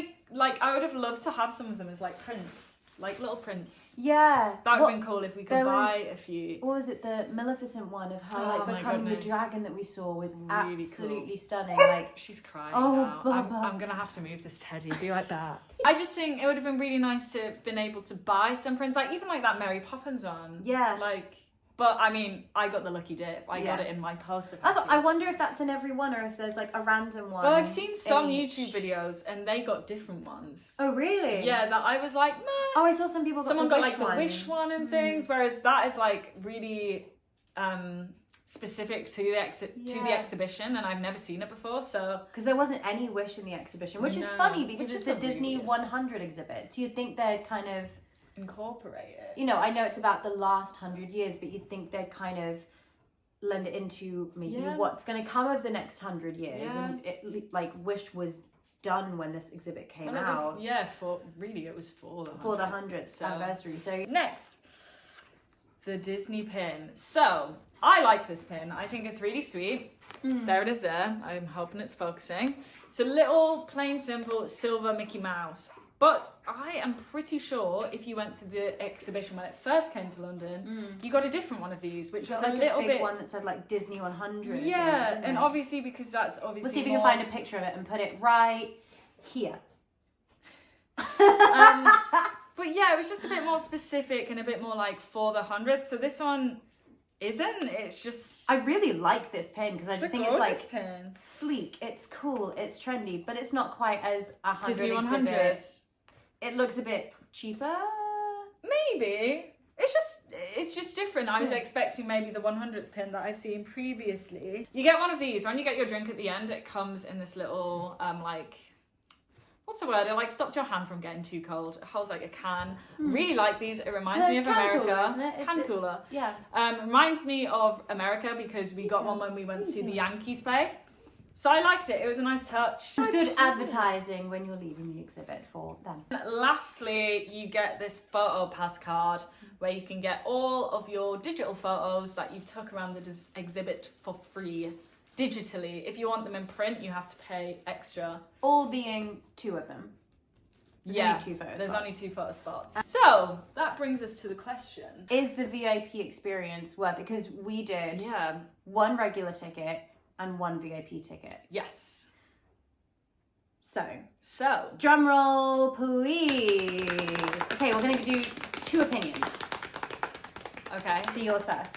I would have loved to have some of them as like prints, like little prints. Yeah. That would What- have been cool if we there could was- buy a few. What was it? The Maleficent one of her Oh like my becoming the goodness. dragon that we saw was Really cool. absolutely stunning. Like She's crying Oh, now. Bubba. I'm gonna have to move this teddy. Be like that. I just think it would have been really nice to have been able to buy some prints, like even like that Mary Poppins one. Yeah. Like, but I mean, I got the lucky dip. I got Yeah. it in my poster. that's what, I package. wonder if that's in every one or if there's like a random one. Well, I've seen some in each. YouTube videos and they got different ones. Oh really? Yeah, that I was like, meh. Oh, I saw some people got Someone the got wish like the one. wish one and things, whereas that is like really specific to the to the Yeah. exhibition, and I've never seen it before. So Because there wasn't any wish in the exhibition, which is No, funny because which it's is a not really Disney good. 100 exhibit. So you'd think they'd kind of, incorporate it. you know, I know it's about the last 100 years, but you'd think they'd kind of lend it into maybe Yeah. what's going to come of the next 100 years. Yeah. And it, like Wish was done when this exhibit came Well, it out was, yeah, for really, it was for the for the 100th So- anniversary. So Next, the Disney pin. So I like this pin. I think it's really sweet. There it is there. I'm hoping it's focusing. It's a little plain simple silver Mickey Mouse. But I am pretty sure if you went to the exhibition when it first came to London, you got a different one of these, which was like a little big bit... one that said like Disney 100. Yeah, didn't and it? obviously because that's obviously We'll see if we can more- find a picture of it and put it right here. But yeah, it was just a bit more specific and a bit more like for the 100th. So this one isn't. It's just... I really like this pin because I it's just a think it's like gorgeous pin. sleek, it's cool, it's trendy, but it's not quite as a 100 Disney exhibit. 100. It looks a bit cheaper. Maybe. It's just different. I was expecting maybe the 100th pin that I've seen previously. You get one of these. When you get your drink at the end, it comes in this little, like... What's the word? It like stopped your hand from getting too cold. It holds like a can. Really like these. It reminds It's a me of can America. cooler, isn't it? Can cooler. Yeah. Reminds me of America because we got one when we went to see the Yankees play. So I liked it. It was a nice touch. Good advertising when you're leaving the exhibit for them. Lastly, you get this photo pass card where you can get all of your digital photos that you've took around the exhibit for free. digitally. If you want them in print, you have to pay extra. All being 2 of them. There's only 2 photo There's spots. only 2 photo spots. So that brings us to the question: Is the VIP experience worth it? Because we did Yeah. 1 regular ticket and 1 VIP ticket. Yes. So, drum roll, please. Okay, we're going to do 2 opinions. Okay. So yours first.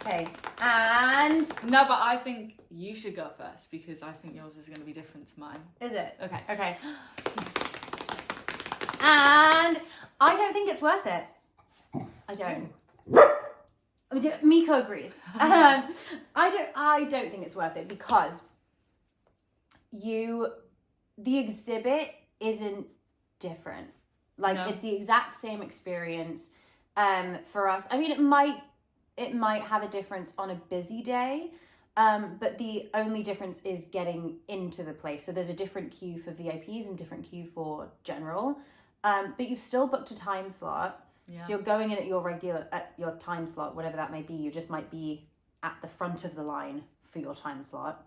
Okay, and No, but I think you should go first because I think yours is going to be different to mine. is it? Okay. Okay. And I don't think it's worth it. I don't. Miko agrees. I don't think it's worth it because the exhibit isn't different. Like No. it's the exact same experience. For us, I mean, it might have a difference on a busy day, but the only difference is getting into the place. So there's a different queue for VIPs and different queue for general. But you've still booked a time slot. Yeah. So you're going in at your time slot, whatever that may be. You just might be at the front of the line for your time slot.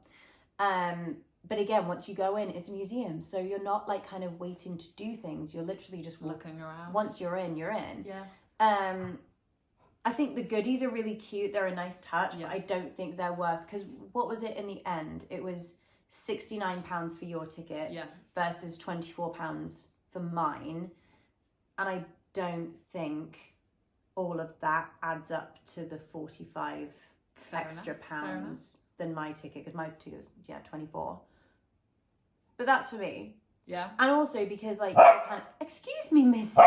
But again, once you go in, it's a museum. So you're not like kind of waiting to do things. You're literally just Looking around. Once you're in, you're in. Yeah. I think the goodies are really cute. They're a nice touch, Yeah. but I don't think they're worth, because what was it in the end? It was £69 for your ticket versus £24 for mine. And I don't think all of that adds up to the 45 extra pounds than my ticket, because my ticket was 24. But that's for me. Yeah. And also because like excuse me, Missy.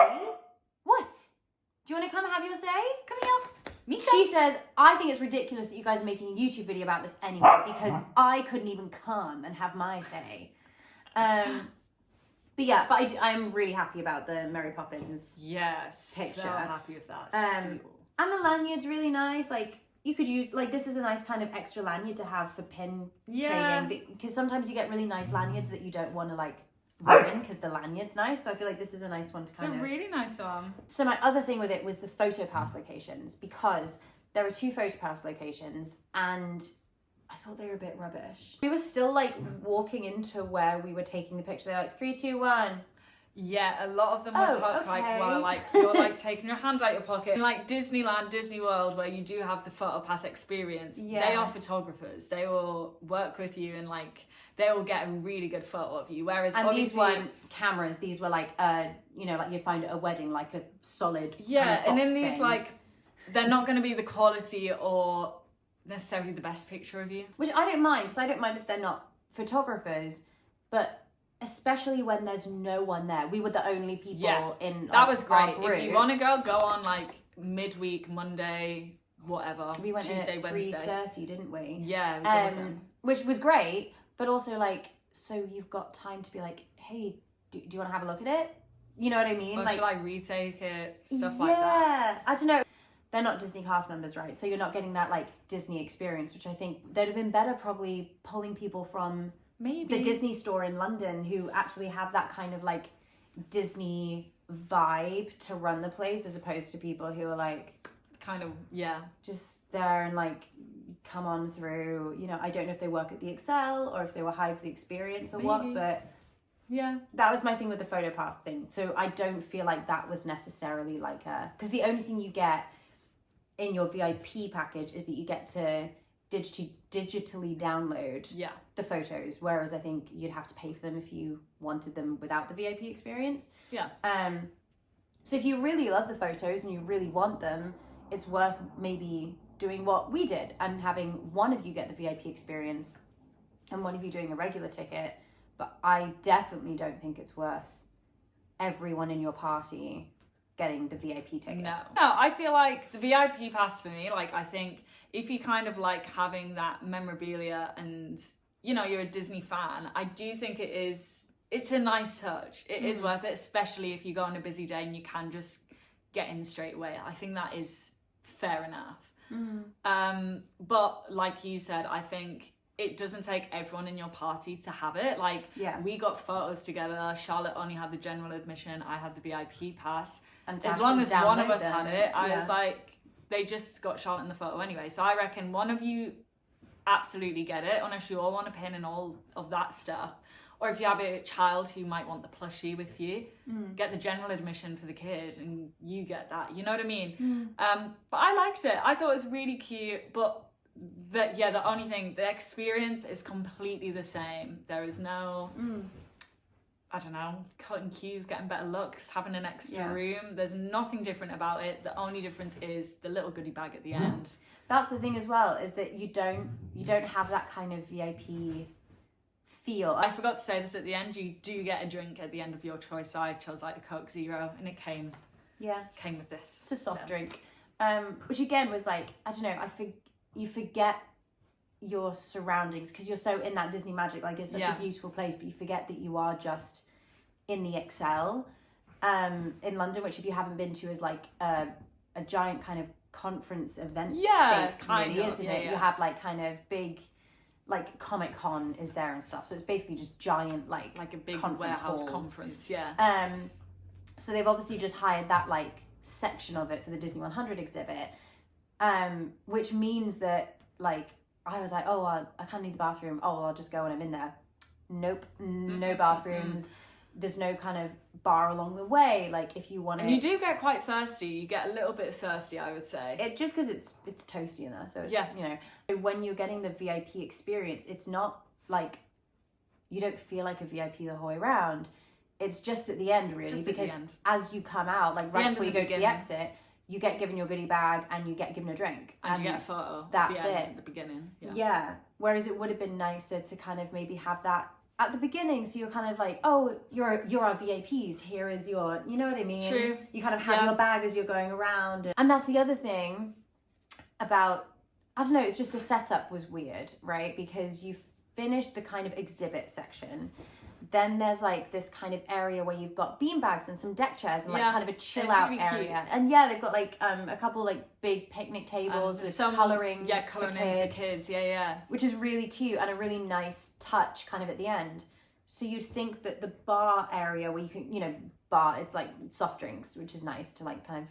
What? Do you want to come have your say? Come here. Mika. She says, I think it's ridiculous that you guys are making a YouTube video about this anyway, because I couldn't even come and have my say. But yeah, but I'm really happy about the Mary Poppins picture. So happy with that. Steeple. And the lanyard's really nice. Like, you could use, like, this is a nice kind of extra lanyard to have for pin trading. Because sometimes you get really nice lanyards that you don't want to, like, ruin because the lanyard's nice. So I feel like this is a nice one to kind of... It's a really nice one. So my other thing with it was the photo pass locations, because there are 2 photo pass locations and I thought they were a bit rubbish. We were still like walking into where we were taking the picture. They're like 3, 2, 1. Yeah, a lot of them were like, well, like you're like taking your hand out your pocket. In like Disneyland, Disney World, where you do have the photo pass experience, they are photographers. They will work with you and like they will get a really good photo of you. Whereas these weren't cameras; these were like you know, like you'd find at a wedding, like a solid and in these thing. like they're not going to be the quality or necessarily the best picture of you. Which I don't mind, because I don't mind if they're not photographers, but especially when there's no one there. We were the only people in like, that was great. our group. If you want to go on like midweek, Monday, whatever. We went Tuesday, in at Wednesday. 3:30, didn't we? Yeah, it was awesome. Which was great, but also like, so you've got time to be like, hey, do you want to have a look at it? You know what I mean? Or like, should I retake it? Stuff like that. Yeah, I don't know. They're not Disney cast members, right? So you're not getting that like Disney experience, which I think they'd have been better probably pulling people from Maybe the Disney store in London who actually have that kind of like Disney vibe to run the place, as opposed to people who are like kind of just there and like come on through. You know, I don't know if they work at the Excel or if they were hired for the experience or what, but that was my thing with the photo pass thing. So I don't feel like that was necessarily like because the only thing you get in your VIP package is that you get to digitally download the photos, whereas I think you'd have to pay for them if you wanted them without the VIP experience. So if you really love the photos and you really want them, it's worth maybe doing what we did and having one of you get the VIP experience and one of you doing a regular ticket. But I definitely don't think it's worth everyone in your party getting the VIP ticket. No, I feel like the VIP pass for me, like I think if you kind of like having that memorabilia and you know you're a Disney fan, I do think it's a nice touch. It is worth it, especially if you go on a busy day and you can just get in straight away. I think that is fair enough. But like you said, I think it doesn't take everyone in your party to have it. Like we got photos together. Charlotte only had the general admission. I had the VIP pass. And as long as one of us had it, I was like, they just got Charlotte in the photo anyway. So I reckon one of you absolutely get it, unless you all want a pin and all of that stuff. Or if you have a child who might want the plushie with you, get the general admission for the kid and you get that. You know what I mean? But I liked it. I thought it was really cute. But the only thing, the experience is completely the same. There is no, I don't know, cutting queues, getting better looks, having an extra room. There's nothing different about it. The only difference is the little goodie bag at the end. That's the thing as well, is that you don't have that kind of VIP feel. I forgot to say this at the end. You do get a drink at the end of your choice. So I chose like a Coke Zero, and it came with this. It's a soft drink, which again was like, I don't know. You forget your surroundings because you're so in that Disney magic. Like, it's such a beautiful place, but you forget that you are just in the Excel in London, which if you haven't been to is like a giant kind of conference event space, really, isn't it? You have like kind of big, like Comic-Con is there and stuff, so it's basically just giant like a big conference warehouse halls. conference. So they've obviously just hired that like section of it for the Disney 100 exhibit, which means that like I was like, oh, I kind of need the bathroom. Oh, well, I'll just go when I'm in there. Nope, no bathrooms. There's no kind of bar along the way. Like if you want to, and you do get quite thirsty. You get a little bit thirsty, I would say. It just because it's toasty in there, so it's you know. When you're getting the VIP experience, it's not like you don't feel like a VIP the whole way around. It's just at the end, really, Just because at the end. as you come out, like right before you go to the exit, you get given your goodie bag and you get given a drink. And you get a photo. That's at the end, it. At the beginning. Yeah. Whereas it would have been nicer to kind of maybe have that at the beginning, so you're kind of like, oh, you're our VIPs. Here is your, you know what I mean? True. You kind of have your bag as you're going around, and that's the other thing about, I don't know, it's just the setup was weird, right? Because you finish the kind of exhibit section, then there's like this kind of area where you've got beanbags and some deck chairs and like kind of a chill out really area. Cute. And they've got like a couple like big picnic tables with some colouring colouring for kids. Which is really cute and a really nice touch kind of at the end. So you'd think that the bar area where you can, you know, it's like soft drinks, which is nice to like kind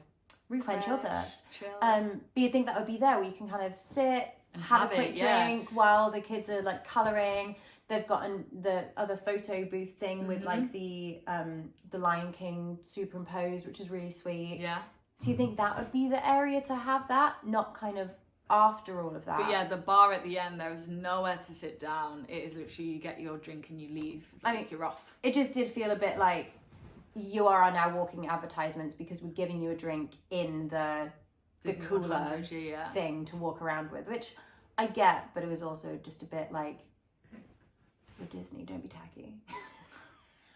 of quench your thirst. Chill. But you'd think that would be there where you can kind of sit and have a quick drink while the kids are like colouring. They've gotten the other photo booth thing with like the Lion King superimposed, which is really sweet. Yeah. So you think that would be the area to have that, not kind of after all of that. But yeah, the bar at the end, there is nowhere to sit down. It is literally you get your drink and you leave. You're off. It just did feel a bit like you are now walking advertisements because we're giving you a drink in the cooler thing to walk around with, which I get, but it was also just a bit like, you're Disney, don't be tacky.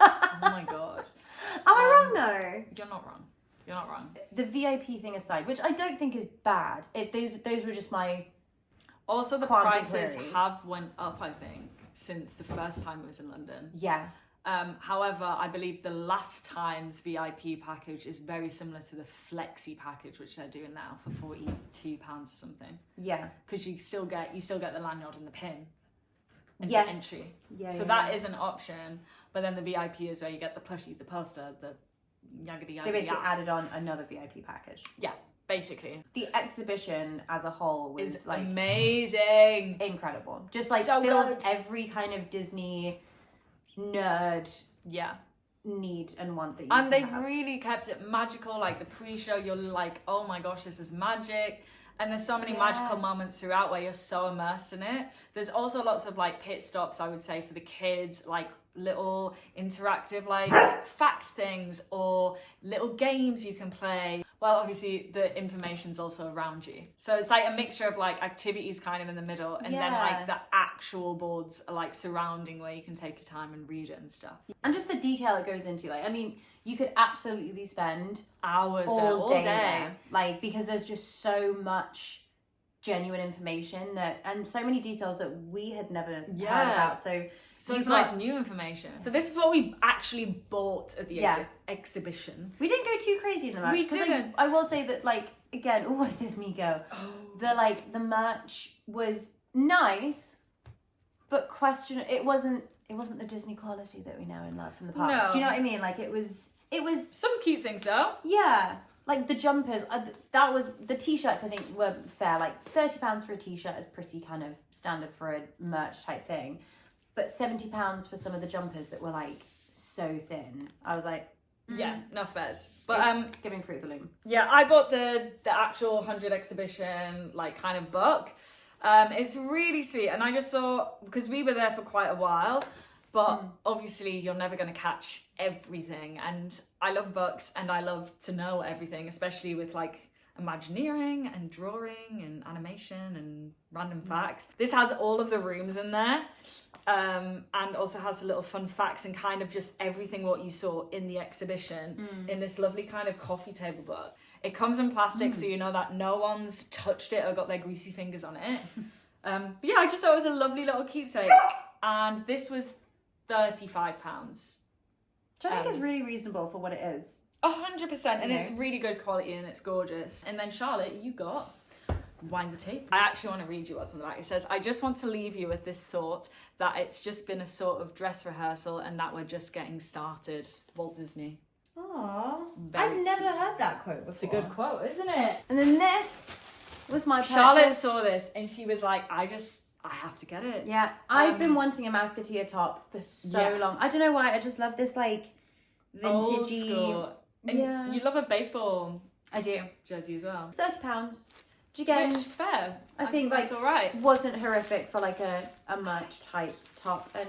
Oh my god. Am I wrong though? You're not wrong. You're not wrong. The VIP thing aside, which I don't think is bad. Those were just my Also, the qualms and prices queries. have went up, I think, since the first time it was in London. Yeah. However, I believe the last time's VIP package is very similar to the Flexi package, which they're doing now for £42 or something. Yeah. Because you still get the lanyard and the pin. And Yes. the entry. Yeah. So that is an option. But then the VIP is where you get the plushie, the poster, the yaggedy yaggedy. They basically added on another VIP package. Yeah, basically. The exhibition as a whole was It's like amazing. incredible. Just like So fills good. every kind of Disney nerd Yeah. need and want that you And can they've have. really kept it magical. Like the pre-show, you're like, oh my gosh, this is magic. And there's so many magical moments throughout where you're so immersed in it. There's also lots of like pit stops, I would say, for the kids, like little interactive like fact things or little games you can play. Well, obviously the information's also around you. So it's like a mixture of like activities kind of in the middle and then like the actual boards are like surrounding where you can take your time and read it and stuff. And just the detail it goes into, like, I mean, you could absolutely spend Hours all day. there, like, because there's just so much genuine information and so many details that we had never heard about. So it's nice new information. So this is what we actually bought at the exhibition. we didn't go too crazy in the merch. We didn't. I will say that, like, again, what's this me go? The merch was nice, but it wasn't the Disney quality that we know and love from the past. No. Do you know what I mean? Like, it was Some cute things though. yeah. Like the jumpers, that was the t-shirts. I think were fair. Like £30 for a t-shirt is pretty kind of standard for a merch type thing, but £70 for some of the jumpers that were like so thin. I was like, Yeah, no fairs. But it's giving fruit of the loom. yeah, I bought the actual 100 exhibition like kind of book. It's really sweet, and I just saw, because we were there for quite a while, but obviously you're never going to catch everything, and I love books and I love to know everything, especially with like Imagineering and drawing and animation and random facts. This has all of the rooms in there, and also has a little fun facts and kind of just everything what you saw in the exhibition in this lovely kind of coffee table book. It comes in plastic, so you know that no one's touched it or got their greasy fingers on it. But yeah, I just thought it was a lovely little keepsake, and this was £35. Which I think is really reasonable for what it is. 100%, and it's really good quality and it's gorgeous. And then Charlotte, you got Wind the Tape. I actually want to read you what's on the back. It says, I just want to leave you with this thought that it's just been a sort of dress rehearsal and that we're just getting started. Walt Disney. Aww. Very I've never heard that quote before. It's a good quote, isn't it? And then this was my purchase. Charlotte saw this and she was like, I have to get it. Yeah, I've been wanting a Musketeer top for so long. I don't know why, I just love this like Old vintagey. school. And Yeah. you love a baseball I do. jersey as well. £30. Which again, Which, fair. I think that's like all right. wasn't horrific for like a merch type top. And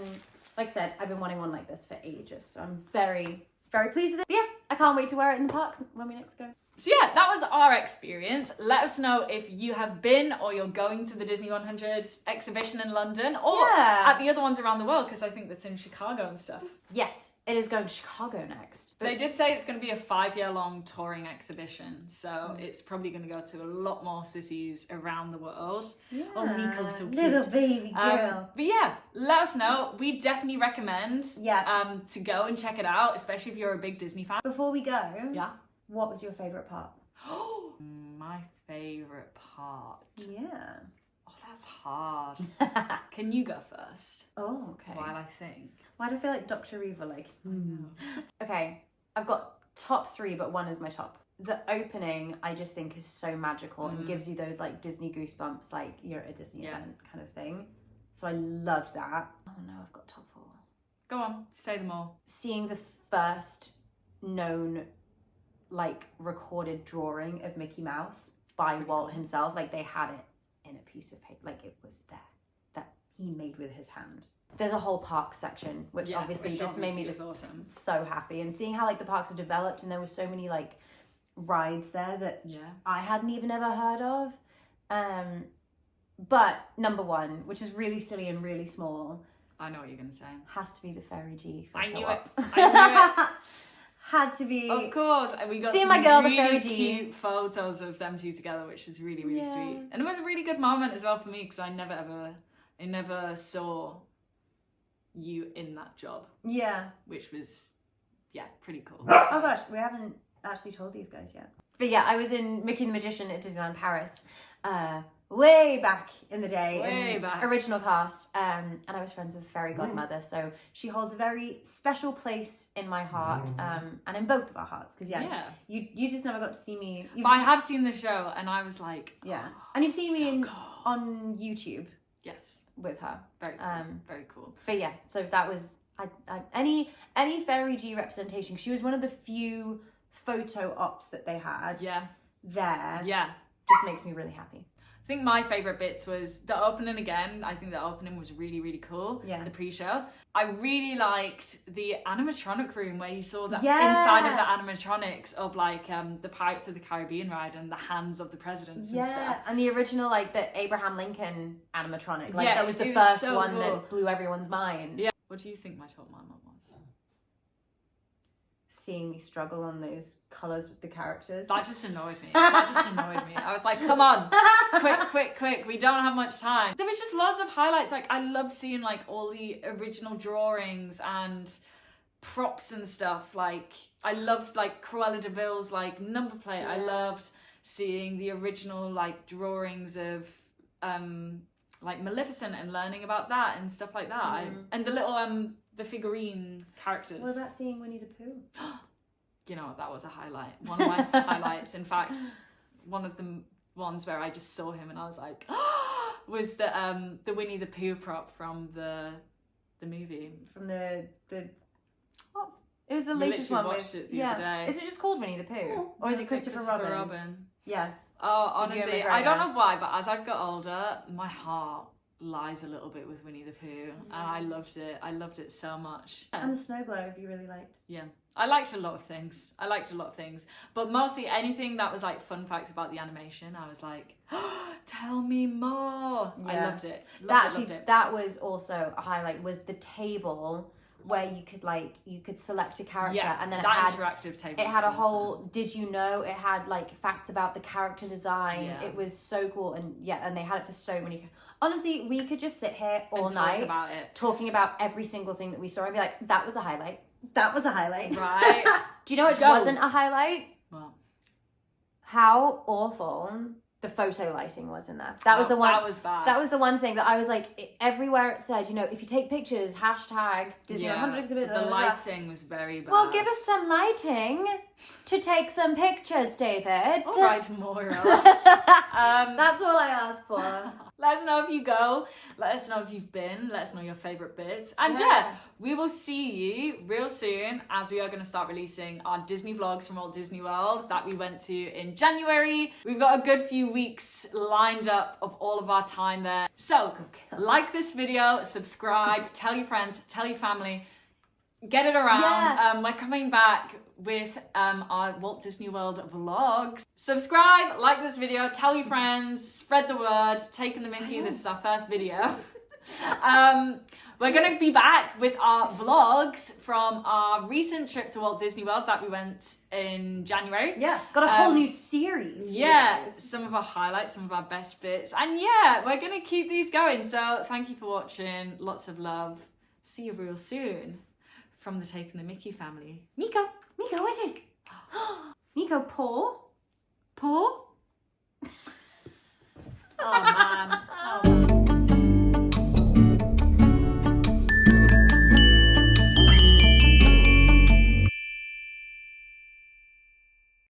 like I said, I've been wanting one like this for ages. So I'm very, very pleased with it. But yeah, I can't wait to wear it in the parks when we next go. So yeah, that was our experience. Let us know if you have been or you're going to the Disney 100 exhibition in London or at the other ones around the world, because I think that's in Chicago and stuff. Yes, it is going to Chicago next. They did say it's going to be a 5-year-long touring exhibition, so it's probably going to go to a lot more cities around the world. Yeah, Oh, Nico's so cute. little baby girl. But yeah, let us know. We definitely recommend to go and check it out, especially if you're a big Disney fan. Before we go, Yeah. what was your favourite part? My favourite part. Yeah. Oh, that's hard. Can you go first? Oh, okay. While I think. Why do I feel like Dr. Eva? Like, Okay, I've got top 3, but one is my top. The opening, I just think, is so magical and gives you those like Disney goosebumps, like you're at a Disney event kind of thing. So I loved that. Oh no, I've got top 4. Go on, say them all. Seeing the first known like recorded drawing of Mickey Mouse by Walt himself, like they had it in a piece of paper, like it was there, that he made with his hand. There's a whole park section, which obviously just made me just awesome. So happy, and seeing how like the parks are developed, and there were so many like rides there that I hadn't even ever heard of. But number 1, which is really silly and really small, I know what you're gonna say. has to be the Fairy G. I knew op. it. I knew it. Had to be. Of course, and we got See some my girl, the really Fairy G. cute photos of them two together, which was really, really sweet. And it was a really good moment as well for me because I never saw you in that job. Yeah, which was pretty cool. Oh gosh, we haven't actually told these guys yet. But yeah, I was in Mickey and the Magician at Disneyland Paris, way back in the day, original cast, and I was friends with Fairy Godmother, so she holds a very special place in my heart, and in both of our hearts, because you just never got to see me. But I have seen the show, and I was like, and you've seen me on YouTube, with her, very cool. But yeah, so that was any Fairy G representation. She was one of the few photo ops that they had. There. Just makes me really happy. I think my favourite bits was the opening again. I think the opening was really, really cool. The pre-show. I really liked the animatronic room where you saw the inside of the animatronics of like the Pirates of the Caribbean ride and the hands of the presidents and stuff. And the original like the Abraham Lincoln animatronic. Like that was the first one that blew everyone's mind. What do you think my top moment was? Seeing me struggle on those colours with the characters. That just annoyed me. I was like, come on, quick. We don't have much time. There was just lots of highlights. Like, I loved seeing like all the original drawings and props and stuff. Like, I loved like Cruella de Vil's like number plate. I loved seeing the original like drawings of like Maleficent and learning about that and stuff like that. And the little the figurine characters. What about seeing Winnie the Pooh? You know what, that was a highlight. One of my highlights, in fact, one of the ones where I just saw him and I was like, was the Winnie the Pooh prop from the movie. From the what? It was the We latest literally one watched with it the other day. Is it just called Winnie the Pooh? Or is it Christopher Robin? Yeah. Oh, honestly, I don't McGregor. know why, but as I've got older, my heart lies a little bit with Winnie the Pooh, and I loved it. I loved it so much. And the snow globe you really liked. Yeah, I liked a lot of things. But mostly anything that was like fun facts about the animation, I was like, tell me more. I Yeah. loved it. Loved it. That was also a highlight, was the table where you could select a character, and then it that had interactive table. it was had a awesome. whole did you know, it had like facts about the character design. Yeah. It was so cool, and and they had it for so many. Honestly, we could just sit here all And talk night about it. talking about every single thing that we saw and be like, that was a highlight. That was a highlight. Right. Do you know which Go. wasn't a highlight? Well, How awful the photo lighting was in there. That was the one. That was bad. That was the one thing that I was like, everywhere it said, if you take pictures, hashtag Disney 100 exhibit. The lighting was very bad. Well, give us some lighting to take some pictures, David. All right, Moira. That's all I asked for. Let us know if you go. Let us know if you've been. Let us know your favourite bits. And Yeah. we will see you real soon, as we are going to start releasing our Disney vlogs from Walt Disney World that we went to in January. We've got a good few weeks lined up of all of our time there. So, like this video, subscribe, tell your friends, tell your family, get it around. Yeah. We're coming back with our Walt Disney World vlogs. Subscribe, like this video, tell your friends, spread the word. Taking the Mickey, this is our first video. We're going to be back with our vlogs from our recent trip to Walt Disney World that we went in January. Yeah, got a whole new series. for you Yeah, guys. some of our highlights, some of our best bits. And yeah, we're going to keep these going. So thank you for watching. Lots of love. See you real soon from the Taking the Mickey family. Miko. Miko, what is this? Miko, paw? Paw? Oh